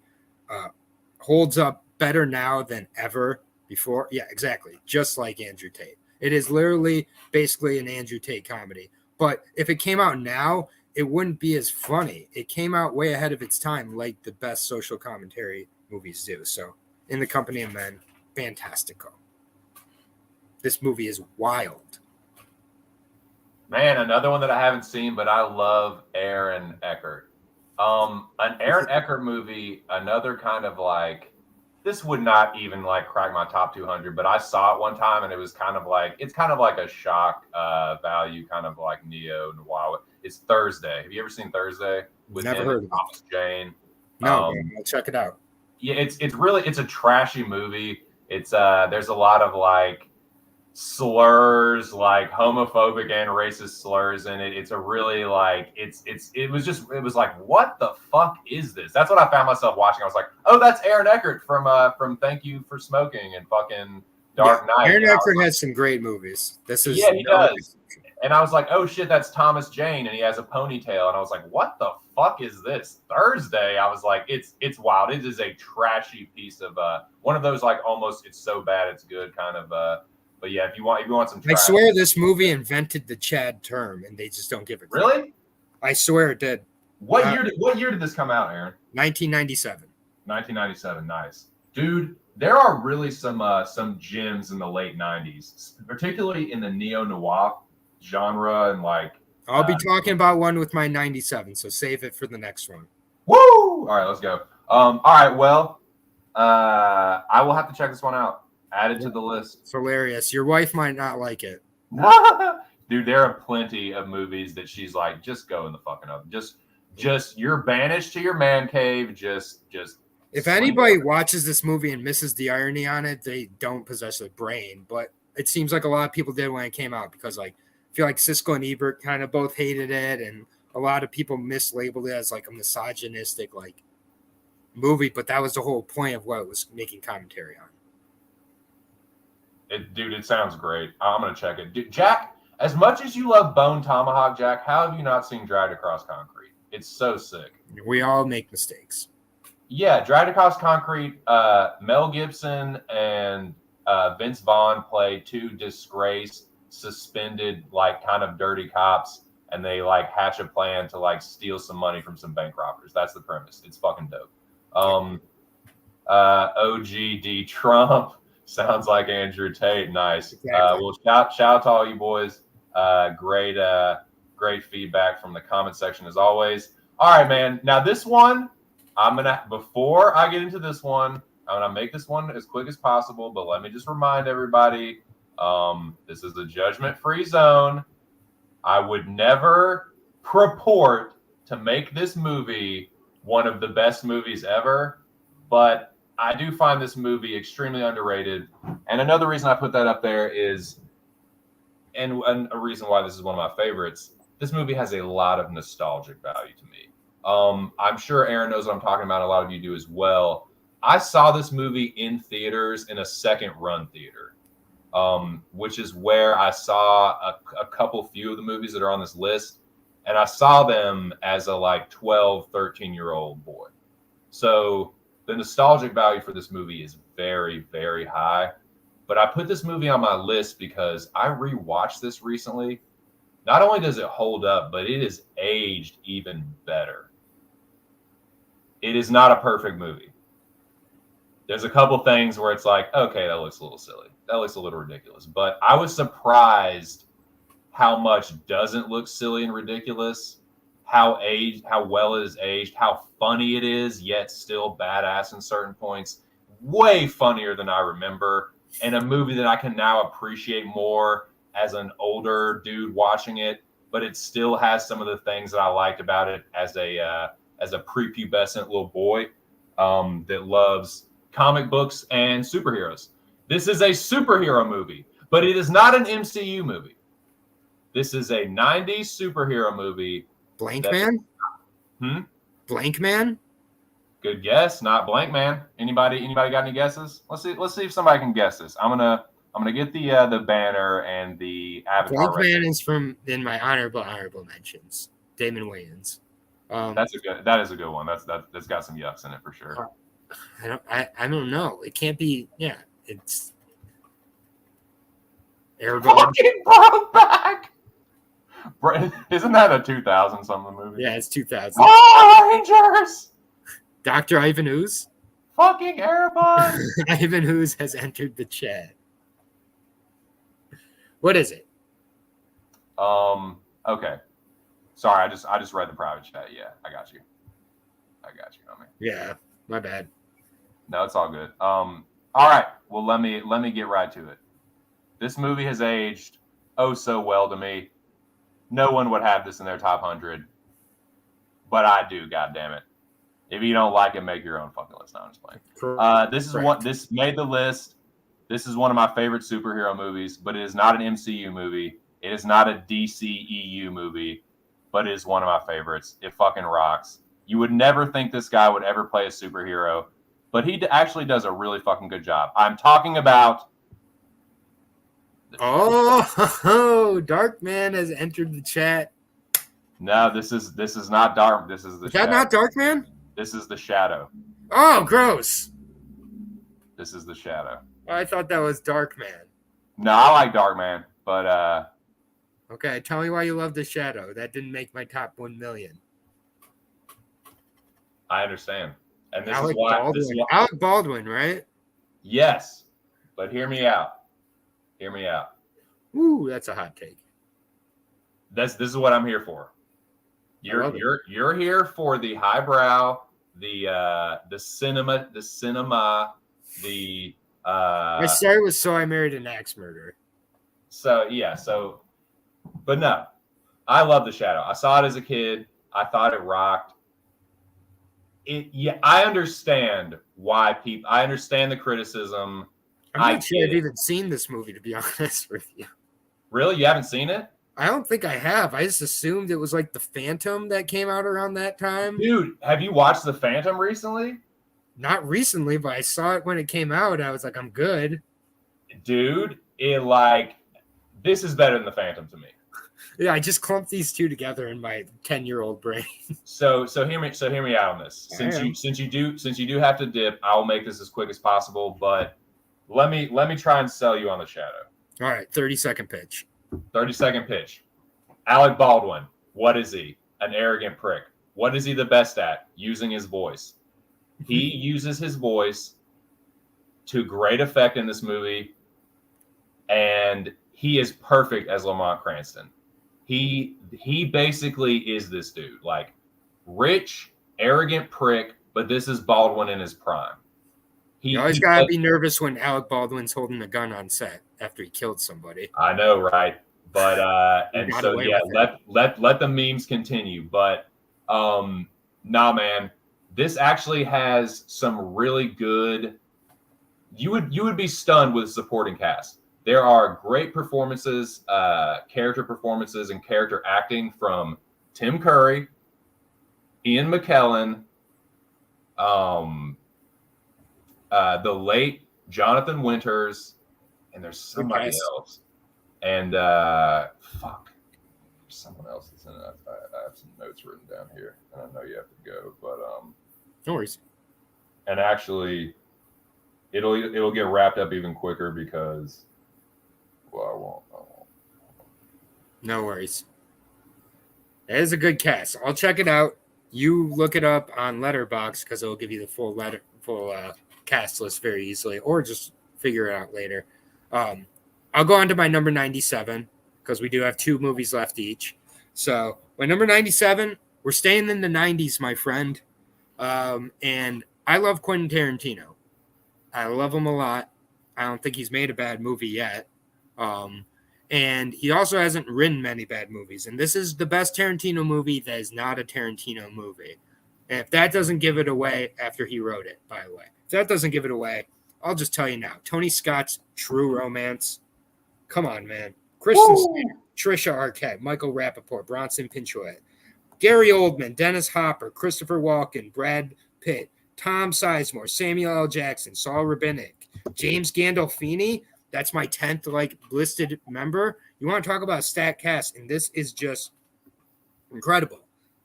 Holds up better now than ever before. Yeah, exactly. Just like Andrew Tate. It is literally basically an Andrew Tate comedy. But if it came out now, it wouldn't be as funny. It came out way ahead of its time, like the best social commentary movies do. So, In the Company of Men, fantastico. This movie is wild. Man, another one that I haven't seen, but I love Aaron Eckhart. An Aaron Eckhart movie, another kind of like, this would not even like crack my top 200, but I saw it one time and it was kind of like, it's kind of like a shock value, kind of like neo noir. It's Thursday. Have you ever seen Thursday? With Never heard of Thomas Jane? No, I'll check it out. Yeah, it's a trashy movie. It's there's a lot of like slurs, like homophobic and racist slurs in it. It's a really like it was like, what the fuck is this? That's what I found myself watching. I was like, oh, that's Aaron Eckhart from Thank You for Smoking and fucking Dark Knight. Aaron Eckhart has some great movies. This is he does. And I was like, oh shit, that's Thomas Jane, and he has a ponytail. And I was like, what the fuck is this? Thursday. I was like, it's wild. It is a trashy piece of one of those like almost it's so bad it's good kind of but yeah, if you want some trash. I swear this movie invented the Chad term, and they just don't give it credit. Really? I swear it did. What year did this come out, Aaron? 1997. 1997. Nice, dude. There are really some gems in the late 90s, particularly in the neo noir genre, and like. I'll be talking about one with my 97, so save it for the next one. Woo! All right, let's go. All right, well, I will have to check this one out. Add it to the list. It's hilarious. Your wife might not like it. Dude, there are plenty of movies that she's like, just go in the fucking oven. Just you're banished to your man cave. Just If anybody watches this movie and misses the irony on it, they don't possess a brain. But it seems like a lot of people did when it came out because, like, I feel like Siskel and Ebert kind of both hated it, and a lot of people mislabeled it as like a misogynistic like movie. But that was the whole point of what it was making commentary on. Dude, it sounds great. I'm gonna check it. Dude, Jack, as much as you love Bone Tomahawk, Jack, how have you not seen Dragged Across Concrete? It's so sick. We all make mistakes. Yeah, Dragged Across Concrete. Mel Gibson and Vince Vaughn play two disgraced, suspended, like kind of dirty cops, and they like hatch a plan to like steal some money from some bank robbers. That's the premise. It's fucking dope. OGD Trump sounds like Andrew Tate. Nice. Exactly. Well, shout out to all you boys. Great feedback from the comment section as always. All right, man. Now this one, before I get into this one, I'm gonna make this one as quick as possible. But let me just remind everybody, this is a judgment-free zone. I would never purport to make this movie one of the best movies ever, but I do find this movie extremely underrated. And another reason I put that up there is, and a reason why this is one of my favorites, this movie has a lot of nostalgic value to me. I'm sure Aaron knows what I'm talking about. A lot of you do as well. I saw this movie in theaters in a second run theater, which is where I saw a few of the movies that are on this list. And I saw them as a like 12, 13-year-old boy. So the nostalgic value for this movie is very, very high. But I put this movie on my list because I rewatched this recently. Not only does it hold up, but it is aged even better. It is not a perfect movie. There's a couple things where it's like, okay, that looks a little silly. That looks a little ridiculous. But I was surprised how much doesn't look silly and ridiculous, how well it is aged, how funny it is, yet still badass in certain points. Way funnier than I remember. And a movie that I can now appreciate more as an older dude watching it, but it still has some of the things that I liked about it as a prepubescent little boy that loves comic books and superheroes. This is a superhero movie, but it is not an MCU movie. This is a 90s superhero movie. Blank Man? Blank Man? Good guess. Not Blank Man. Anybody got any guesses? Let's see if somebody can guess this. I'm gonna get the banner and the avatar. Blank Man is from in my honorable mentions. Damon Wayans. That is a good one. That's got some yucks in it for sure. I don't know. It can't be. Yeah, it's fucking Brokeback. Isn't that a 2000 something movie? Yeah, it's 2000. Oh, Rangers! Dr. Ivan Ooze? Fucking Airbud! Ivan Ooze has entered the chat. What is it? Okay. Sorry, I just read the private chat. Yeah, I got you. Homie. Yeah, my bad. No, it's all good. All right. Well, let me get right to it. This movie has aged oh so well to me. No one would have this in their top 100, but I do. God damn it! If you don't like it, make your own fucking list. No, I'm just playing. This made the list. This is one of my favorite superhero movies, but it is not an MCU movie. It is not a DCEU movie, but it is one of my favorites. It fucking rocks. You would never think this guy would ever play a superhero, but he actually does a really fucking good job. I'm talking about. Oh, Darkman has entered the chat. No, this is not Dark. This is the. Is that not Darkman? This is the Shadow. Oh, gross. This is the Shadow. I thought that was Darkman. No, I like Darkman, but okay, tell me why you love the Shadow. That didn't make my top 1 million. I understand, and this Alec is why. Baldwin. Alec Baldwin, right? Yes, but hear me out. Hear me out. Ooh, that's a hot take. This is what I'm here for. You're here for the highbrow, the cinema. I started with So I Married an Axe Murderer. But no, I love The Shadow. I saw it as a kid. I thought it rocked. Yeah, I understand why people. I understand the criticism. I'm not sure I've even seen this movie, to be honest with you. Really? You haven't seen it? I don't think I have. I just assumed it was like The Phantom that came out around that time. Dude, have you watched The Phantom recently? Not recently, but I saw it when it came out. I was like, I'm good. Dude, this is better than The Phantom to me. Yeah, I just clumped these two together in my 10-year-old brain. So hear me out on this. Since you do have to dip, I'll make this as quick as possible, but let me try and sell you on The Shadow. All right, 30-second pitch. 30-second pitch. Alec Baldwin, what is he? An arrogant prick. What is he the best at? Using his voice. He uses his voice to great effect in this movie, and he is perfect as Lamont Cranston. He basically is this dude, like rich, arrogant prick, but this is Baldwin in his prime. You always gotta be nervous when Alec Baldwin's holding a gun on set after he killed somebody. I know, right? But and so yeah, let the memes continue. But nah, man, this actually has some really good. You would be stunned with supporting cast. There are great performances, character performances, and character acting from Tim Curry, Ian McKellen, the late Jonathan Winters, and there's somebody else. And someone else that's in it. I have some notes written down here, and I know you have to go, but no worries. And actually, it'll get wrapped up even quicker because, well, I won't. No worries. It is a good cast. I'll check it out. You look it up on Letterboxd because it'll give you the full cast list very easily, or just figure it out later. I'll go on to my number 97 because we do have 2 movies left each. So my number 97, we're staying in the 90s, my friend. And I love Quentin Tarantino. I love him a lot. I don't think he's made a bad movie yet. And he also hasn't written many bad movies. And this is the best Tarantino movie that is not a Tarantino movie. And if that doesn't give it away after he wrote it, by the way, if that doesn't give it away, I'll just tell you now. Tony Scott's True Romance. Come on, man. Kristen Stewart, Trisha Arquette, Michael Rappaport, Bronson Pinchot, Gary Oldman, Dennis Hopper, Christopher Walken, Brad Pitt, Tom Sizemore, Samuel L. Jackson, Saul Rubinek, James Gandolfini. That's my 10th listed member. You want to talk about a stat cast, and this is just incredible.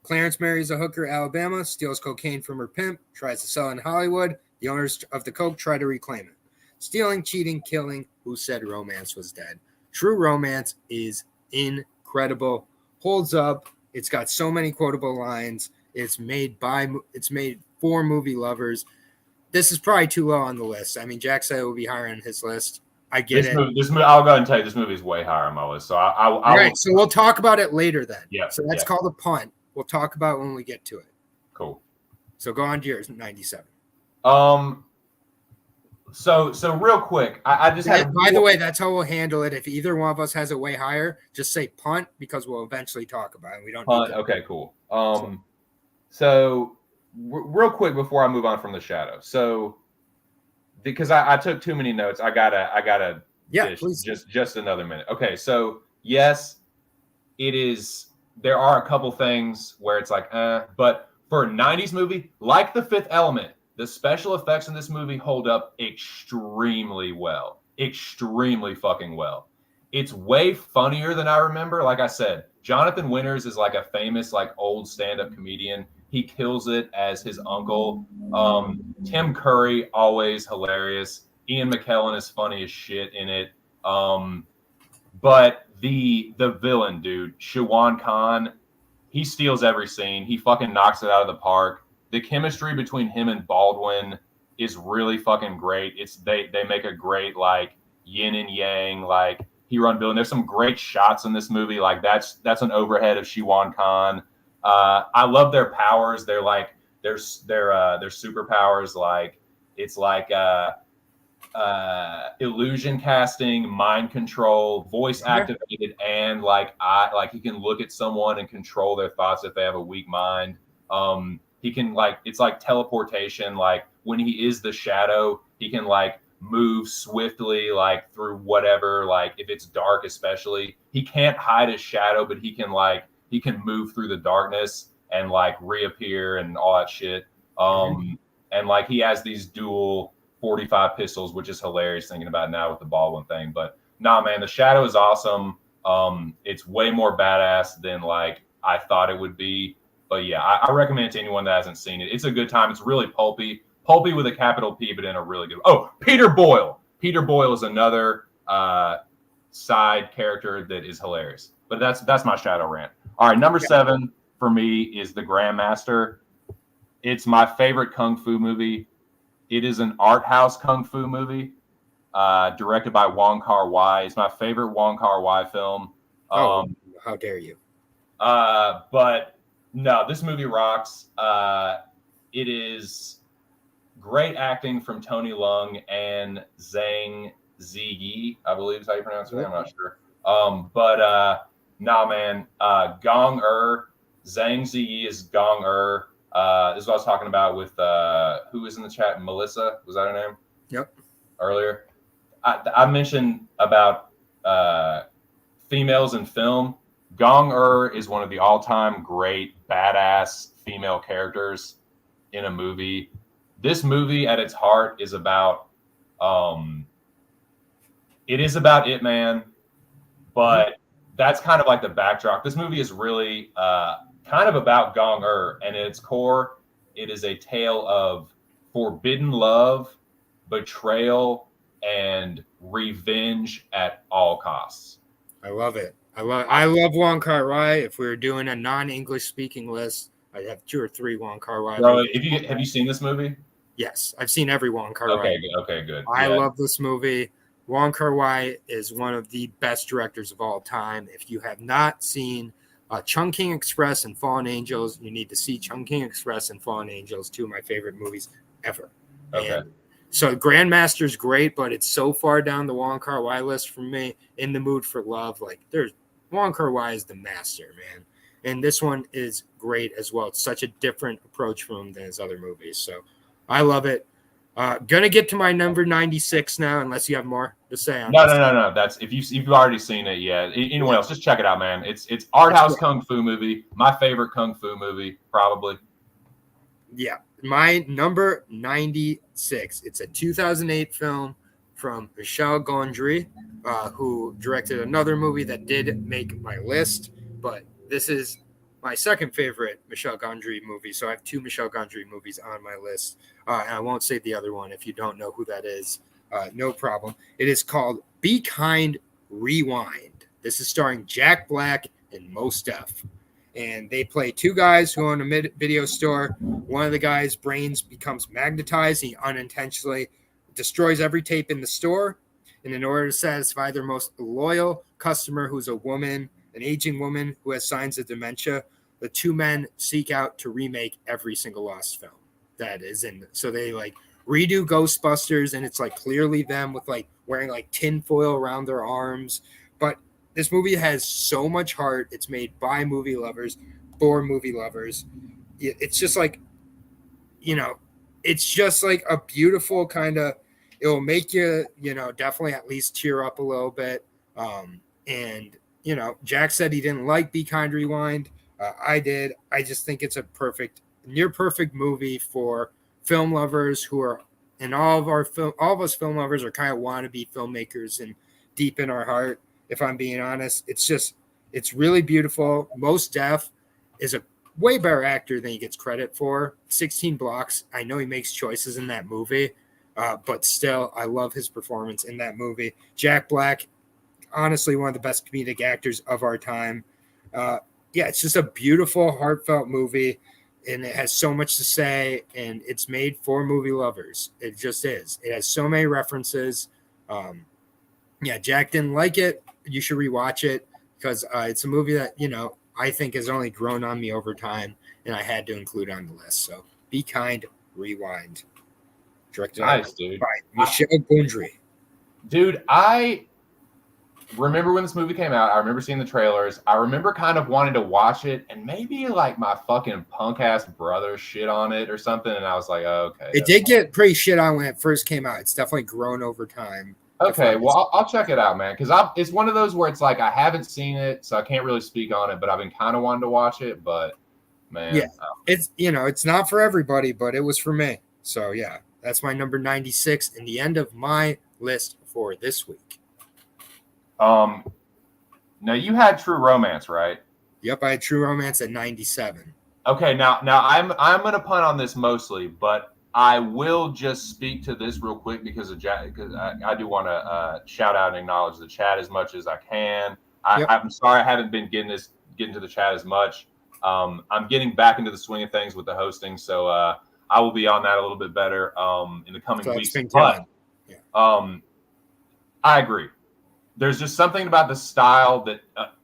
Clarence marries a hooker in Alabama, steals cocaine from her pimp, tries to sell in Hollywood. The owners of the coke try to reclaim it. Stealing, cheating, killing. Who said romance was dead? True Romance is incredible. Holds up. It's got so many quotable lines. It's made for movie lovers. This is probably too low on the list. I mean, Jack said it would be higher on his list. I get it. This movie, I'll go ahead and tell you, this movie is way higher on my list. So All right, so we'll talk about it later then. Yeah. So that's called a punt. We'll talk about it when we get to it. Cool. So go on to yours, 97. So real quick, I just had. By the way, that's how we'll handle it. If either one of us has it way higher, just say punt because we'll eventually talk about it. We don't punt. Okay, cool. So real quick before I move on from The Shadow. So because I took too many notes, I gotta. Yeah, please. Just another minute. Okay, so yes, it is. There are a couple things where it's like, but for a 90s movie, like The Fifth Element, the special effects in this movie hold up extremely well. Extremely fucking well. It's way funnier than I remember. Like I said, Jonathan Winters is like a famous, old stand-up comedian. He kills it as his uncle. Tim Curry, always hilarious. Ian McKellen is funny as shit in it. But the villain, dude, Shawan Khan, he steals every scene. He fucking knocks it out of the park. The chemistry between him and Baldwin is really fucking great. They make a great yin and yang hero and villain. There's some great shots in this movie. That's an overhead of Shawan Khan. I love their powers. They're their superpowers. It's illusion casting, mind control, voice activated, and he can look at someone and control their thoughts if they have a weak mind. he can like, it's like teleportation. Like when he is the shadow, he can like move swiftly, like through whatever, like if it's dark, especially, he can't hide his shadow, but he can move through the darkness and like reappear and all that shit. And like he has these dual 45 pistols, which is hilarious thinking about now with the Baldwin thing. But nah, man, the shadow is awesome. It's way more badass than like I thought it would be. But yeah, I recommend it to anyone that hasn't seen it. It's a good time. It's really pulpy with a capital P, but in a really good. Oh, Peter Boyle. Peter Boyle is another side character that is hilarious. But that's my shadow rant. All right, number 7 for me is The Grandmaster. It's my favorite kung fu movie. It is an art house kung fu movie, directed by Wong Kar-wai. It's my favorite Wong Kar-wai film. How dare you? But no, this movie rocks. It is great acting from Tony Leung and Zhang Ziyi, I believe is how you pronounce her name. I'm not sure. Nah, man. Gong Zhang Ziyi is Gong this is what I was talking about with who was in the chat. Melissa, was that her name? Yep. Earlier, I mentioned about females in film. Gong is one of the all-time great badass female characters in a movie. This movie, at its heart, is about Ip Man, but that's kind of like the backdrop. This movie is really kind of about Gong and at its core, it is a tale of forbidden love, betrayal, and revenge at all costs. I love it. I love Wong Kar-wai. If we were doing a non-English speaking list, I'd have 2 or 3 Wong Kar-wai. Bro, have you seen this movie? Yes, I've seen every Wong Kar-wai. Okay, good. I love this movie. Wong Kar-wai is one of the best directors of all time. If you have not seen Chungking Express and Fallen Angels, you need to see Chungking Express and Fallen Angels, 2 of my favorite movies ever. Okay. And so Grandmaster's great, but it's so far down the Wong Kar-wai list for me. In the Mood for Love, Wong Kar-wai is the master, man. And this one is great as well. It's such a different approach from him than his other movies. So I love it. Gonna get to my number 96 now, unless you have more to say on this. No. That's if you've already seen it, yeah. Anyone else, just check it out, man. It's art house kung fu movie. My favorite kung fu movie, probably. Yeah, my number 96. It's a 2008 film from Michel Gondry, who directed another movie that did make my list, but this is my second favorite Michel Gondry movie. So I have 2 Michel Gondry movies on my list. And I won't say the other one. If you don't know who that is, no problem. It is called Be Kind, Rewind. This is starring Jack Black and Mos Def. And they play 2 guys who own a video store. One of the guys' brains becomes magnetized. He unintentionally destroys every tape in the store. And in order to satisfy their most loyal customer, who's a woman, an aging woman who has signs of dementia, the 2 men seek out to remake every single lost film that is in. So they redo Ghostbusters, and it's clearly them with wearing tin foil around their arms. But this movie has so much heart. It's made by movie lovers, for movie lovers. It's just it's just a beautiful kind of, it will make you, definitely at least tear up a little bit. And Jack said he didn't like Be Kind, Rewind. I did. I just think it's a near perfect movie for film lovers who are, and all of us film lovers are kind of wannabe filmmakers and deep in our heart. If I'm being honest, it's really beautiful. Mos Def is a way better actor than he gets credit for. 16 Blocks. I know he makes choices in that movie, but still, I love his performance in that movie. Jack Black, honestly, one of the best comedic actors of our time. It's just a beautiful, heartfelt movie, and it has so much to say, and it's made for movie lovers. It just is. It has so many references. Jack didn't like it. You should rewatch it because it's a movie that, I think has only grown on me over time, and I had to include on the list. So Be Kind, Rewind. Directed by Michel Gondry. Dude, I remember when this movie came out. I remember seeing the trailers. I remember kind of wanting to watch it, and maybe like my fucking punk ass brother shit on it or something. And I was like, oh, okay. It did get pretty shit on when it first came out. It's definitely grown over time. Okay, well, I'll check it out, man, because it's one of those where it's like I haven't seen it, so I can't really speak on it, but I've been kind of wanting to watch it. But man, yeah, it's it's not for everybody, but it was for me. So yeah, that's my number 96 and the end of my list for this week. Now you had True Romance, right? Yep, I had True Romance at 97. Okay, now I'm gonna punt on this mostly, but I will just speak to this real quick because I do want to shout out and acknowledge the chat as much as I can. I'm sorry I haven't been getting to the chat as much. I'm getting back into the swing of things with the hosting, so I will be on that a little bit better in the coming weeks. But I agree. There's just something about the style that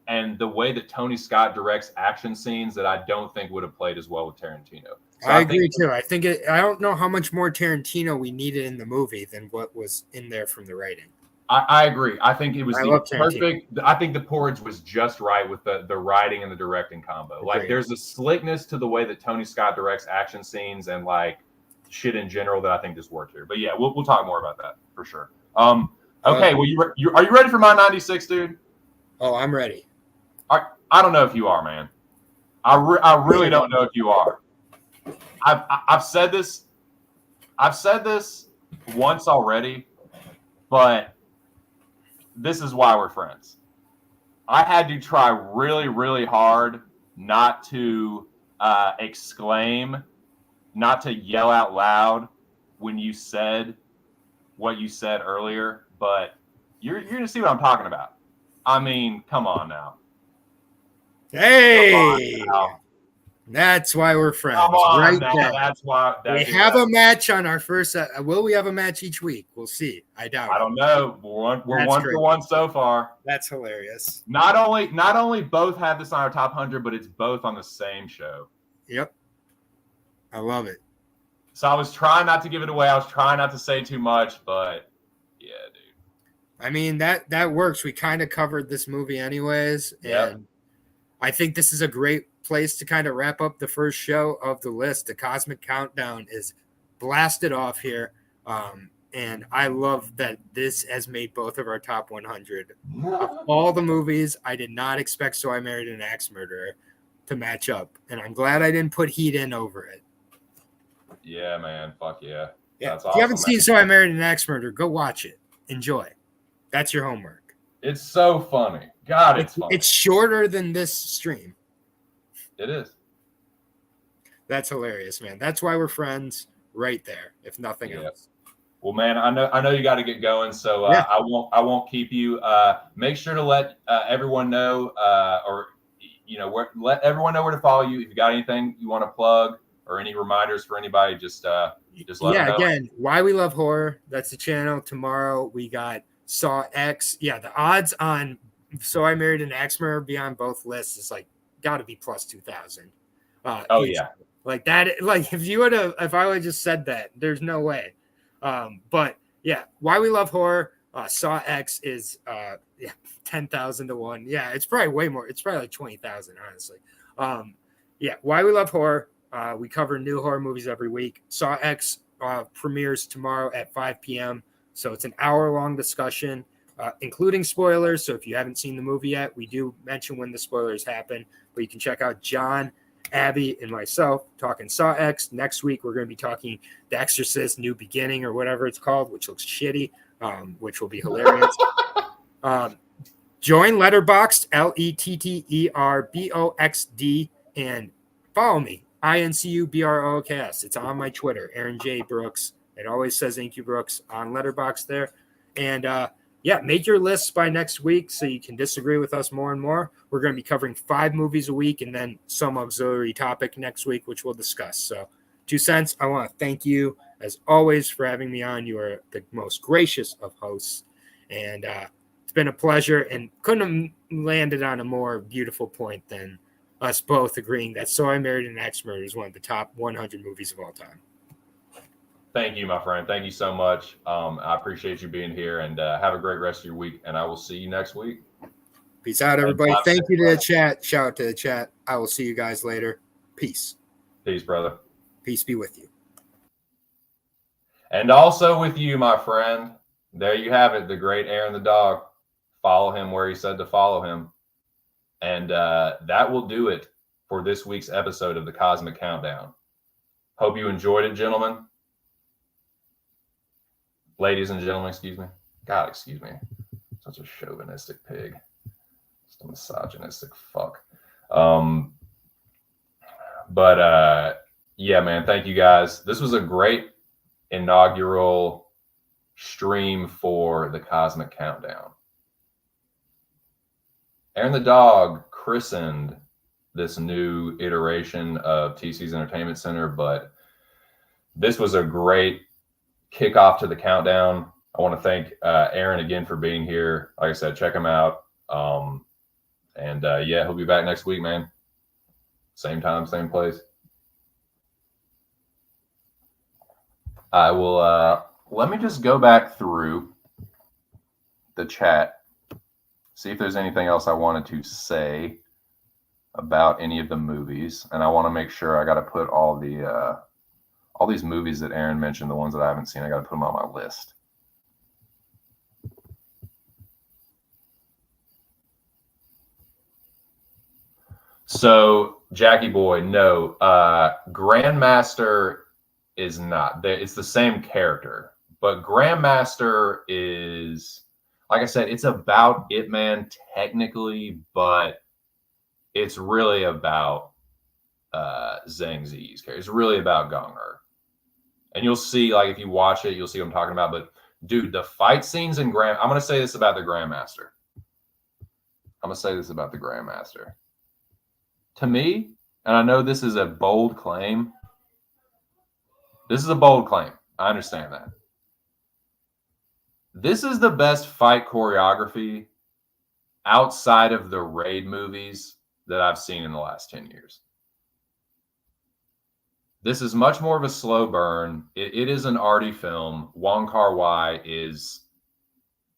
and the way that Tony Scott directs action scenes that I don't think would have played as well with Tarantino. So I agree too. I think I don't know how much more Tarantino we needed in the movie than what was in there from the writing. I agree. I think it was perfect. I think the porridge was just right with the writing and the directing combo. Agreed. Like there's a slickness to the way that Tony Scott directs action scenes and like shit in general that I think just worked here. But yeah, we'll talk more about that for sure. Okay, well, are you ready for my 96, dude? Oh, I'm ready. I don't know if you are, man. I really don't know if you are. I've said this once already, but this is why we're friends. I had to try really, really hard not to exclaim, not to yell out loud when you said what you said earlier, but you're gonna see what I'm talking about. I mean, come on now. Hey, that's why we're friends. Come on right now. There. That's why we have a match on our first. Will we have a match each week? We'll see. I doubt. I don't know. We're one for one so far. That's hilarious. Not only both have this on our top 100, but it's both on the same show. Yep, I love it. So I was trying not to give it away. I was trying not to say too much, but yeah, dude. I mean that works. We kind of covered this movie anyways, and I think this is a great place to kind of wrap up the first show of the list. The Cosmic Countdown is blasted off here, and I love that this has made both of our top 100. Of all the movies, I did not expect So I Married an Axe Murderer to match up, and I'm glad I didn't put Heat in over it. Yeah, man. Fuck yeah. That's awesome. If you haven't seen So I Married an Axe Murderer, go watch it. Enjoy. That's your homework. It's so funny. God, it's funny. It's shorter than this stream. It is. That's hilarious, man. That's why we're friends right there, if nothing else. Well, man, I know you got to get going, so I won't keep you. Make sure to let everyone know, let everyone know where to follow you. If you got anything you want to plug or any reminders for anybody, just let them know. Yeah, again, Why We Love Horror. That's the channel. Tomorrow we got Saw X. Yeah, the odds on So I Married an Axe Murderer be on both lists is like got to be plus 2,000. Yeah, like that. Like if I would have just said that, there's no way. But yeah, Why We Love Horror. Saw X is 10,000 to 1. Yeah, it's probably way more. It's probably like 20,000, honestly. Why We Love Horror. We cover new horror movies every week. Saw X premieres tomorrow at 5 p.m. So it's an hour-long discussion, including spoilers. So if you haven't seen the movie yet, we do mention when the spoilers happen. But you can check out John, Abby, and myself talking Saw X. Next week, we're going to be talking The Exorcist New Beginning or whatever it's called, which looks shitty, which will be hilarious. Join Letterboxd, LETTERBOXD, and follow me, INCUBROOKS. It's on my Twitter, Aaron J. Brooks. It always says Incu Brooks on Letterboxd there. And make your lists by next week so you can disagree with us more and more. We're going to be covering 5 movies a week and then some auxiliary topic next week, which we'll discuss. So, 2 cents, I want to thank you, as always, for having me on. You are the most gracious of hosts. And it's been a pleasure, and couldn't have landed on a more beautiful point than us both agreeing that So I Married an Axe Murderer is one of the top 100 movies of all time. Thank you, my friend. Thank you so much. I appreciate you being here, and have a great rest of your week. And I will see you next week. Peace out, everybody. Thank you to the chat. Shout out to the chat. I will see you guys later. Peace. Peace, brother. Peace be with you. And also with you, my friend. There you have it, the great Aaron the dog. Follow him where he said to follow him. And that will do it for this week's episode of the Cosmic Countdown. Hope you enjoyed it, gentlemen. Ladies and gentlemen, excuse me. God, excuse me. Such a chauvinistic pig. Just a misogynistic fuck. Yeah, man, thank you guys. This was a great inaugural stream for the Cosmic Countdown. Aaron the dog christened this new iteration of TC's Entertainment Center, but this was a great kickoff to the countdown. I want to thank Aaron again for being here. Like I said, check him out. Yeah, he'll be back next week, man. Same time, same place. I will let me just go back through the chat, see if there's anything else I wanted to say about any of the movies. And I want to make sure I got to put all these movies that Aaron mentioned, the ones that I haven't seen, I got to put them on my list. So Jackie Boy, no, Grandmaster is not. It's the same character, but Grandmaster is, like I said, it's about Ip Man technically, but it's really about Zhang Ziyi's character. It's really about Gong Er. And you'll see, like, if you watch it, you'll see what I'm talking about. But dude, the fight scenes in I'm gonna say this about the Grandmaster. To me, and I know this is a bold claim. I understand that. This is the best fight choreography outside of the Raid movies that I've seen in the last 10 years. This is much more of a slow burn. It is an arty film. Wong Kar-wai is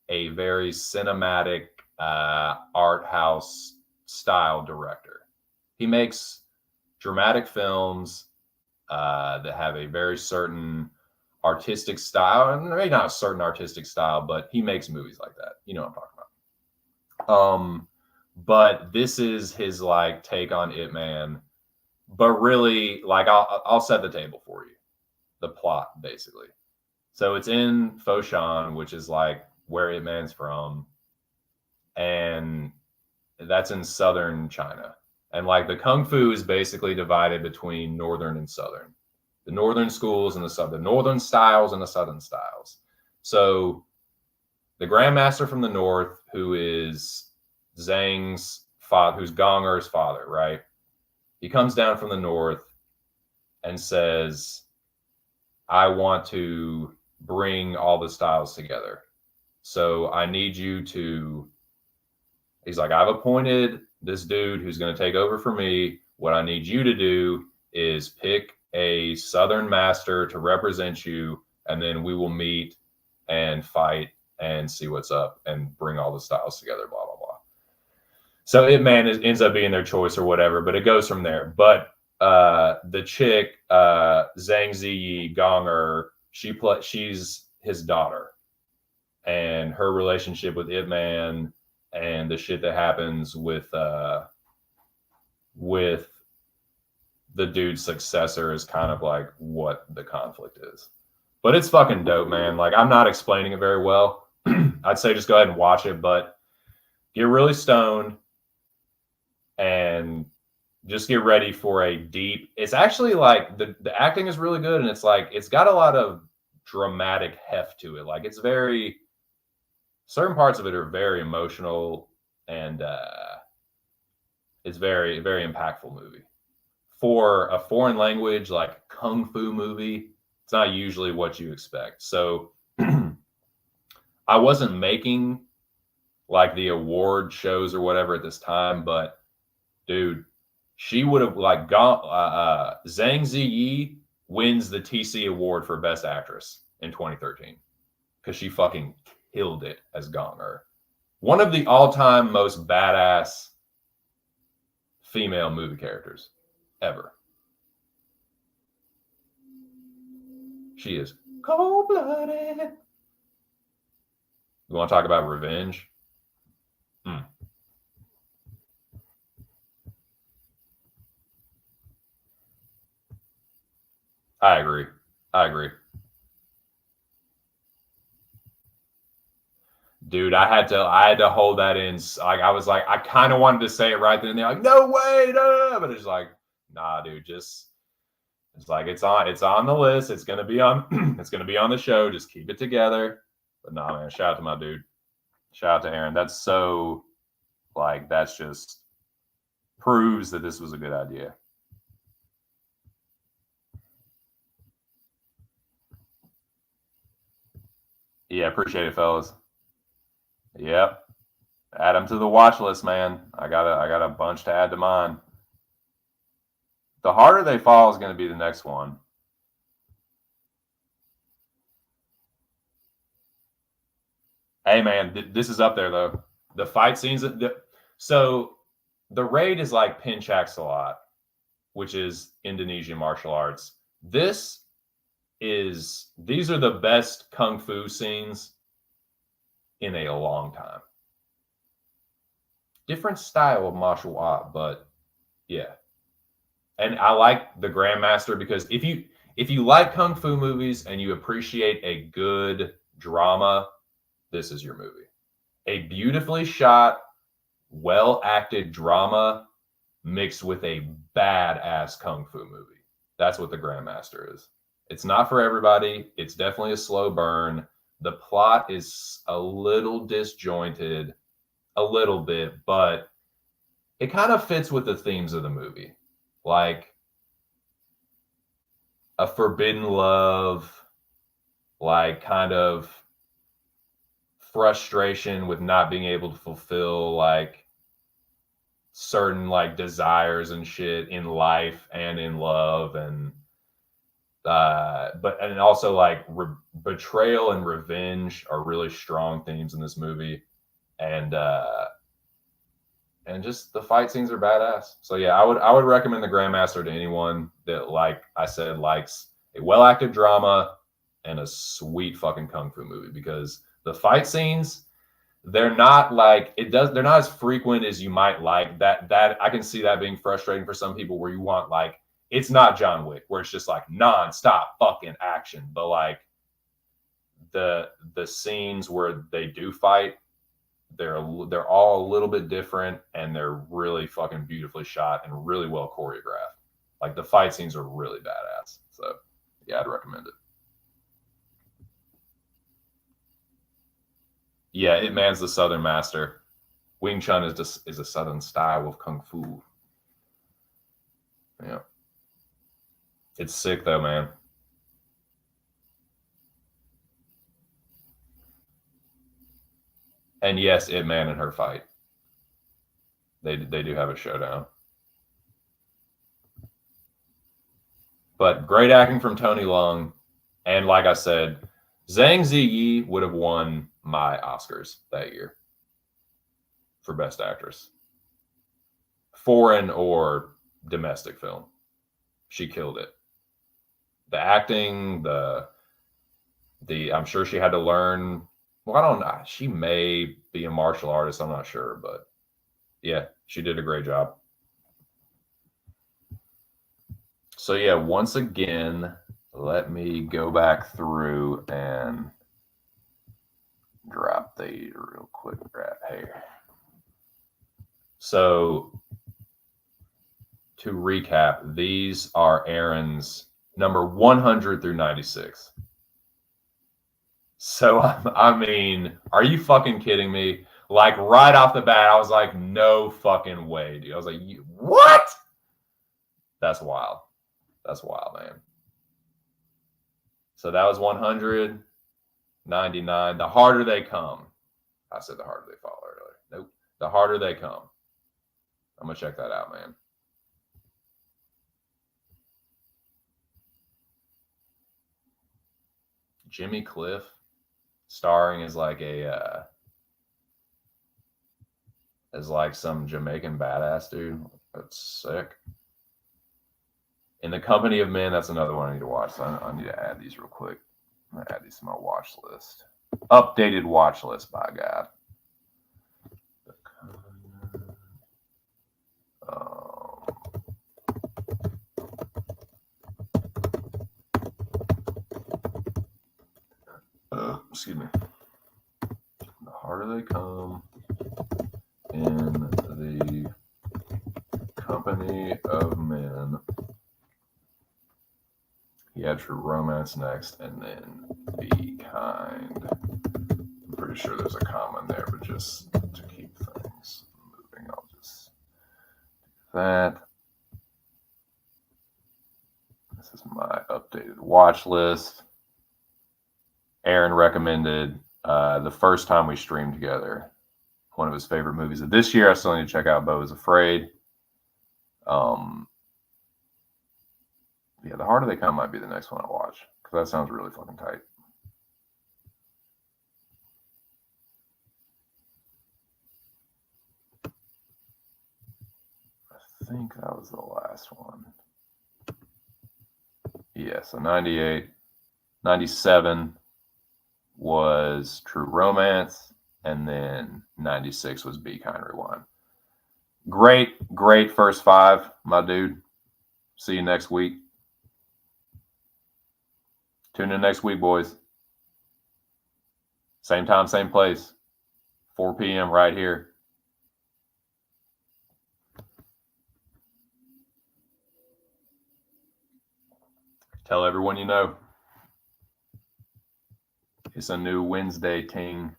a very cinematic art house style director. He makes dramatic films that have a very certain artistic style, and maybe not a certain artistic style, but he makes movies like that. You know what I'm talking about. But this is his like take on Ip Man. But really, like, I'll set the table for you. The plot, basically. So it's in Foshan, which is like where Ip Man's from, and that's in southern China. And like the kung fu is basically divided between northern and southern. The northern schools and the northern styles and the southern styles. So the Grandmaster from the north, who is Zhang's father, who's Gong Er's father, right? He comes down from the north and says, I want to bring all the styles together. So I need you to, he's like, I've appointed this dude who's going to take over for me. What I need you to do is pick a Southern master to represent you, and then we will meet and fight and see what's up and bring all the styles together, blah, blah, blah. So Ip Man ends up being their choice or whatever, but it goes from there. But the chick, Zhang Ziyi, Gong Er, she's his daughter. And her relationship with Ip Man and the shit that happens with the dude's successor is kind of like what the conflict is. But it's fucking dope, man. Like, I'm not explaining it very well. I'd say just go ahead and watch it, but get really stoned and just get ready for a deep. It's actually like the acting is really good, and it's like it's got a lot of dramatic heft to it. Like, it's very, certain parts of it are very emotional, and it's very, very impactful movie. For a foreign language like kung fu movie, it's not usually what you expect. So I wasn't making like the award shows or whatever at this time, but dude, she would have like gone, Zhang Ziyi wins the TC Award for Best Actress in 2013 because she fucking killed it as Gong Er. One of the all-time most badass female movie characters ever. She is cold-blooded. You want to talk about revenge? I agree. Dude, I had to hold that in. Like, I was like, I kind of wanted to say it right then and there. Like, no way, no. But it's like, nah, dude, it's like it's on the list. It's gonna be on it's gonna be on the show. Just keep it together. But nah, man, shout out to my dude. Shout out to Aaron. That's so like that's just proves that this was a good idea. Yeah, appreciate it, fellas. Yep. Add them to the watch list, man. I got a bunch to add to mine. The Harder They Fall is going to be the next one. Hey, man, this is up there, though. The fight scenes. So the Raid is like Pencastilat, which is Indonesian martial arts. These are the best kung fu scenes in a long time. Different style of martial art, but yeah. And I like the Grandmaster because if you like kung fu movies and you appreciate a good drama, this is your movie. A beautifully shot, well acted drama mixed with a badass kung fu movie. That's what the Grandmaster is. It's not for everybody. It's definitely a slow burn. The plot is a little disjointed, a little bit, but it kind of fits with the themes of the movie. Like a forbidden love, like kind of frustration with not being able to fulfill like certain like desires and shit in life and in love, and and also like betrayal and revenge are really strong themes in this movie, and just the fight scenes are badass. So yeah, I would recommend the Grandmaster to anyone that, like I said, likes a well acted drama and a sweet fucking kung fu movie, because the fight scenes, they're not they're not as frequent as you might like. That I can see that being frustrating for some people, where you want like, it's not John Wick where it's just like non-stop fucking action, but like the scenes where they do fight, they're all a little bit different, and they're really fucking beautifully shot and really well choreographed. Like the fight scenes are really badass. So yeah, I'd recommend it. Yeah, Ip Man's the Southern master. Wing Chun is a Southern style of kung fu. Yeah, it's sick though, man. And yes, Ip Man and her fight. They do have a showdown. But great acting from Tony Leung, and like I said, Zhang Ziyi would have won my Oscars that year for Best Actress, foreign or domestic film. She killed it. The acting, the I'm sure she had to learn. Well, I don't know. She may be a martial artist. I'm not sure, but yeah, she did a great job. So yeah, once again, let me go back through and drop these real quick right here. So to recap, these are Aaron's number 100 through 96. So, I mean, are you fucking kidding me? Like right off the bat, I was like, no fucking way, dude. I was like, what? That's wild. That's wild, man. So that was 100, 99. The Harder They Come. I said The Harder They Fall earlier. Nope. The Harder They Come. I'm going to check that out, man. Jimmy Cliff starring as like some Jamaican badass dude. That's sick. In the Company of Men, that's another one I need to watch. So I need to add these real quick. I'm gonna add these to my watch list. Updated watch list, by God. Excuse me. The Harder They Come, In the Company of Men. He had True Romance next, and then Be Kind. I'm pretty sure there's a comma in there, but just to keep things moving, I'll just do that. This is my updated watch list. Aaron recommended the first time we streamed together, one of his favorite movies of this year. I still need to check out Beau is Afraid. Yeah, The Harder They Come might be the next one I watch, because that sounds really fucking tight. I think that was the last one. Yeah, so 98, 97 was True Romance, and then 96 was Be Kind, Rewind. Great first five, my dude. See you next week. Tune in next week, boys. Same time, same place. 4 p.m. right here. Tell everyone you know. It's a new Wednesday ting.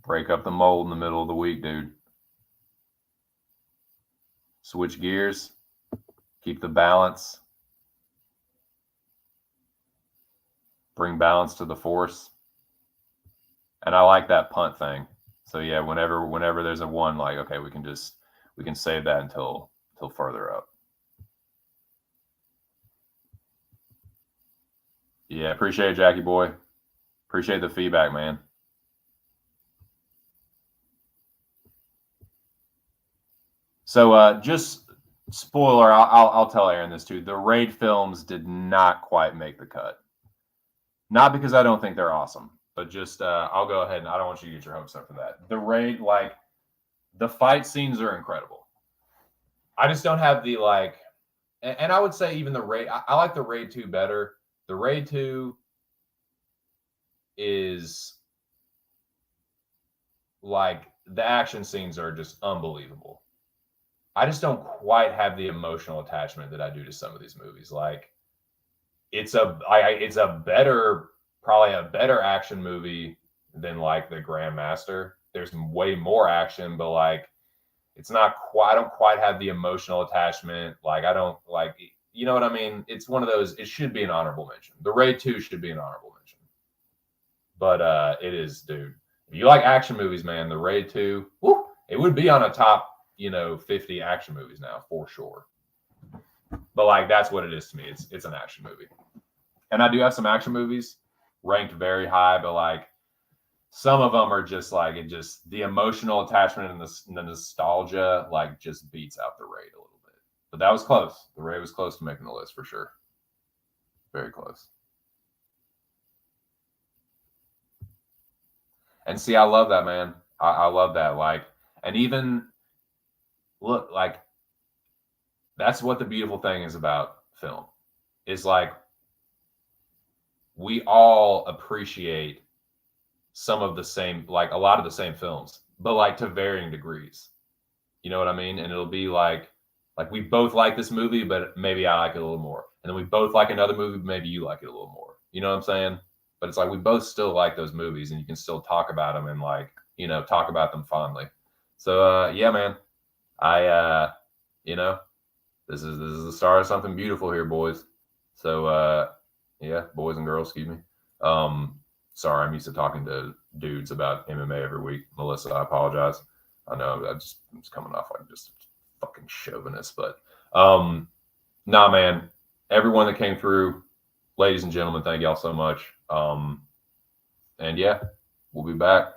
Break up the mold in the middle of the week, dude. Switch gears. Keep the balance. Bring balance to the force. And I like that punt thing. So yeah, whenever there's a one, like, okay, we can save that until further up. Yeah, appreciate it, Jackie boy. Appreciate the feedback, man. So just spoiler, I'll tell Aaron this too. The Raid films did not quite make the cut. Not because I don't think they're awesome, but just I'll go ahead and I don't want you to get your hopes up for that. The Raid, like, the fight scenes are incredible. I just don't have the like, and I would say even the Raid. I like the Raid 2 better. The Raid 2 is like, the action scenes are just unbelievable. I just don't quite have the emotional attachment that I do to some of these movies. Like, it's probably a better action movie than like the Grandmaster. There's way more action, but like, it's not quite, I don't quite have the emotional attachment. Like, I don't like, you know what I mean? It's one of those, it should be an honorable mention. The Raid 2 should be an honorable mention. But it is, dude. If you like action movies, man, the Raid 2, whoo, it would be on a top, 50 action movies now, for sure. But like, that's what it is to me. It's an action movie. And I do have some action movies ranked very high, but like, some of them are just like, the emotional attachment and the nostalgia like just beats out the Raid a little bit. But that was close. The Raid was close to making the list for sure. Very close. And see, I love that, man. I love that. Like, and even look, like, that's what the beautiful thing is about film, is like, we all appreciate some of the same, like a lot of the same films, but like to varying degrees. You know what I mean? And it'll be like we both like this movie, but maybe I like it a little more. And then we both like another movie, but maybe you like it a little more. You know what I'm saying? But it's like, we both still like those movies, and you can still talk about them and like, talk about them fondly. So yeah, man, this is the start of something beautiful here, boys. So yeah, boys and girls, excuse me. Sorry, I'm used to talking to dudes about MMA every week. Melissa, I apologize. I know I'm coming off like just fucking chauvinist, but nah, man, everyone that came through, ladies and gentlemen, thank y'all so much. And yeah, we'll be back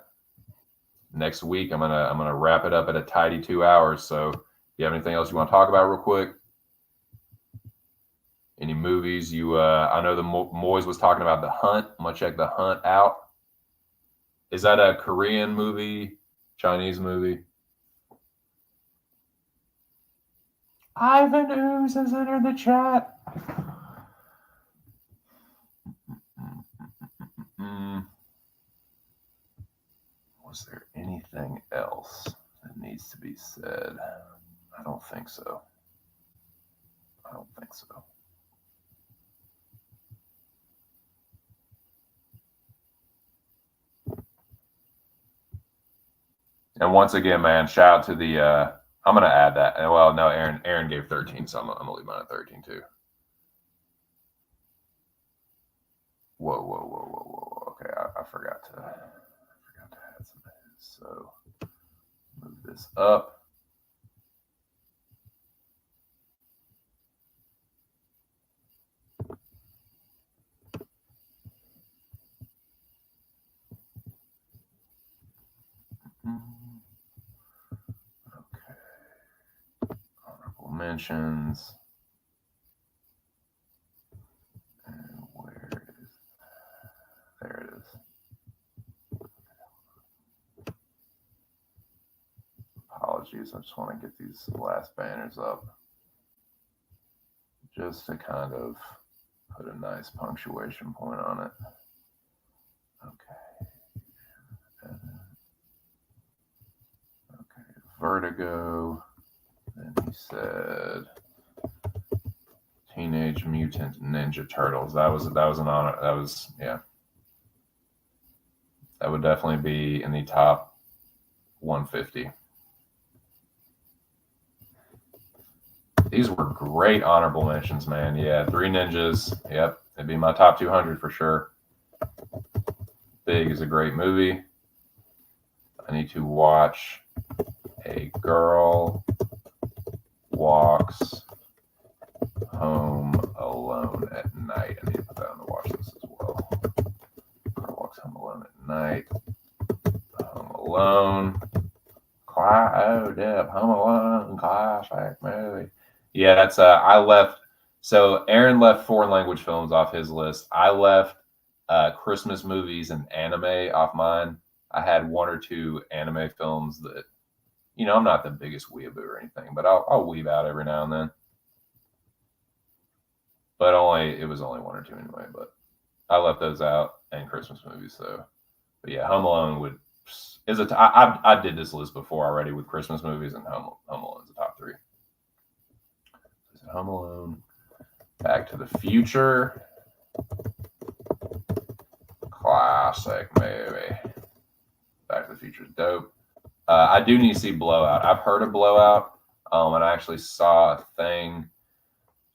next week. I'm gonna wrap it up at a tidy 2 hours. So if you have anything else you want to talk about real quick? Any movies you I know the Moyes was talking about The Hunt. I'm gonna check The Hunt out. Is that a Korean movie? Chinese movie? Ivan Ooze has entered the chat. Was there anything else that needs to be said? I don't think so. And once again, man, shout out to the I'm gonna add that. Well, no, Aaron gave 13, so I'm gonna leave mine at 13 too. Whoa. Okay, I forgot to add some. So move this up. Okay. Honorable mentions. And where is there it is. Apologies, I just want to get these last banners up just to kind of put a nice punctuation point on it. Okay. Vertigo. Then he said Teenage Mutant Ninja Turtles. That was an honor. That was, yeah. That would definitely be in the top 150. These were great honorable mentions, man. Yeah, Three Ninjas. Yep, it'd be my top 200 for sure. Big is a great movie. I need to watch A Girl Walks Home Alone at Night. I need to put that on the watch list as well. Girl Walks Home Alone at Night. Home Alone. Home Alone, classic movie. Yeah, that's I left. So Aaron left foreign language films off his list. I left Christmas movies and anime off mine. I had one or two anime films that, you know, I'm not the biggest weeaboo or anything, but I'll weave out every now and then. But it was only one or two anyway. But I left those out, and Christmas movies. So, but yeah, Home Alone I did this list before already with Christmas movies, and Home Alone's the top 3. Home Alone, Back to the Future, classic movie. Back to the Future is dope. I do need to see Blowout. I've heard of Blowout, and I actually saw a thing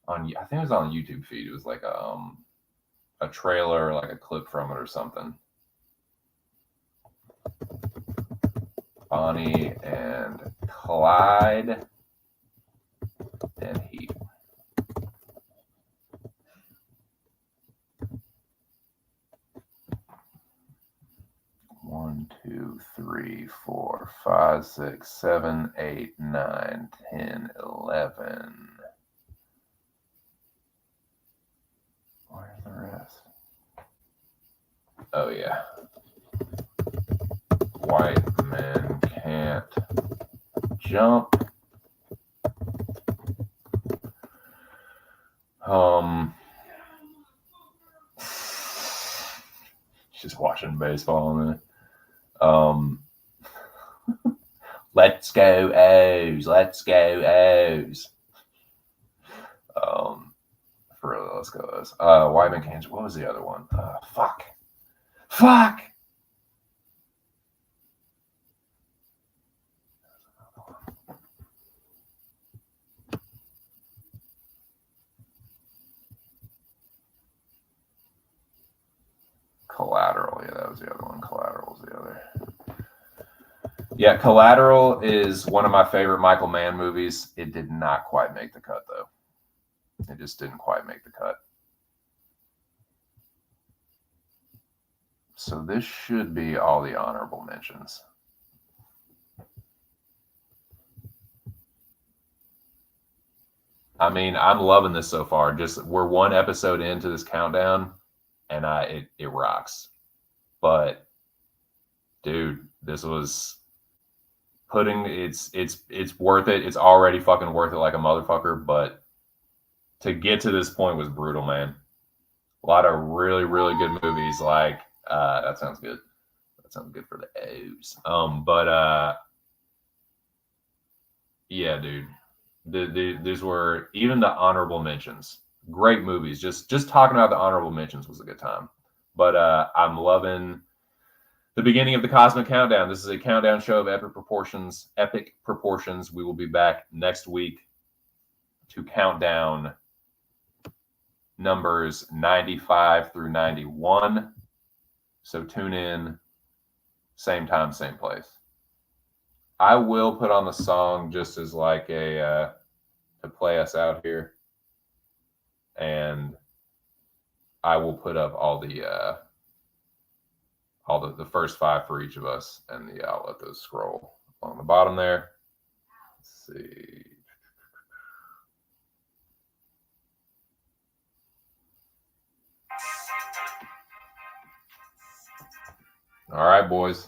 on, I think it was on the YouTube feed. It was like a trailer, like a clip from it or something. Bonnie and Clyde and Heat. One, 2, 3, 4, 5, 6, 7, 8, 9, 10, 11. Where's the rest? Oh yeah. White men can't jump. Just watching baseball, man. Let's go O's. Let's go O's. For real, let's go O's. White man can't. What was the other one? Fuck. Collateral. Yeah, that was the other one. Collateral was the other. Yeah, Collateral is one of my favorite Michael Mann movies. It did not quite make the cut, though. it just didn't quite make the cut. So this should be all the honorable mentions. I mean, I'm loving this so far. Just we're one episode into this countdown, and it rocks. But dude, this was it's worth it. It's already fucking worth it like a motherfucker. But to get to this point was brutal, man. A lot of really, really good movies. Like that sounds good. That sounds good for the O's. Yeah, dude. These were even the honorable mentions. Great movies. Just talking about the honorable mentions was a good time. But I'm loving the beginning of the Cosmic Countdown. This is a countdown show of epic proportions. Epic proportions. We will be back next week to count down numbers 95 through 91. So tune in, same time, same place. I will put on the song just as like a to play us out here, and I will put up all the first 5 for each of us, and I'll let those scroll along the bottom there. Let's see. All right, boys.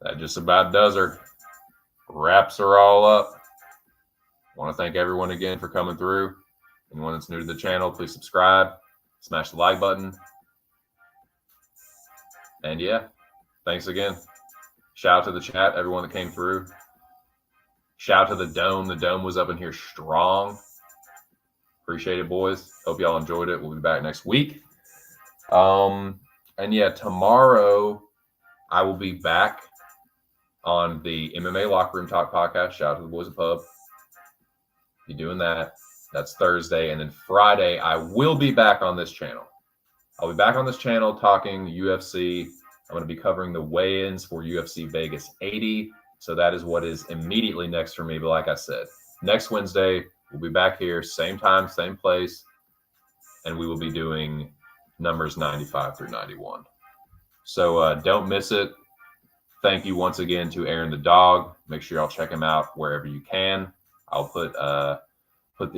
That just about does her. Wraps are all up. I want to thank everyone again for coming through. Anyone that's new to the channel, please subscribe. Smash the like button. And yeah, thanks again. Shout out to the chat, everyone that came through. Shout out to the Dome. The Dome was up in here strong. Appreciate it, boys. Hope y'all enjoyed it. We'll be back next week. And yeah, tomorrow I will be back on the MMA Locker Room Talk podcast. Shout out to the boys at Pub. Be doing that. That's Thursday. And then Friday, I will be back on this channel. I'll be back on this channel talking UFC. I'm going to be covering the weigh-ins for UFC Vegas 80. So that is what is immediately next for me. But like I said, next Wednesday, we'll be back here, same time, same place. And we will be doing numbers 95 through 91. So don't miss it. Thank you once again to Aaron the dog. Make sure y'all check him out wherever you can. I'll put the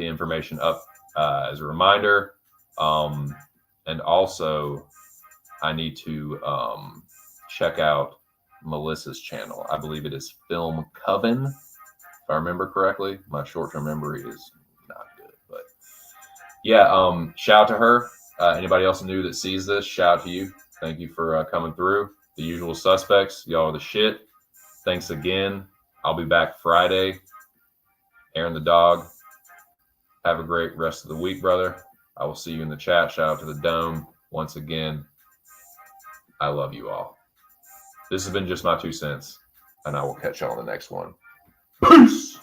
information up as a reminder. And also, I need to check out Melissa's channel. I believe it is Film Coven, if I remember correctly. My short-term memory is not good, but yeah. Shout out to her. Anybody else new that sees this, shout out to you. Thank you for coming through. The usual suspects, y'all are the shit. Thanks again. I'll be back Friday. Aaron the dog. Have a great rest of the week, brother. I will see you in the chat. Shout out to the Dome. Once again, I love you all. This has been just my 2 cents, and I will catch y'all on the next one. Peace!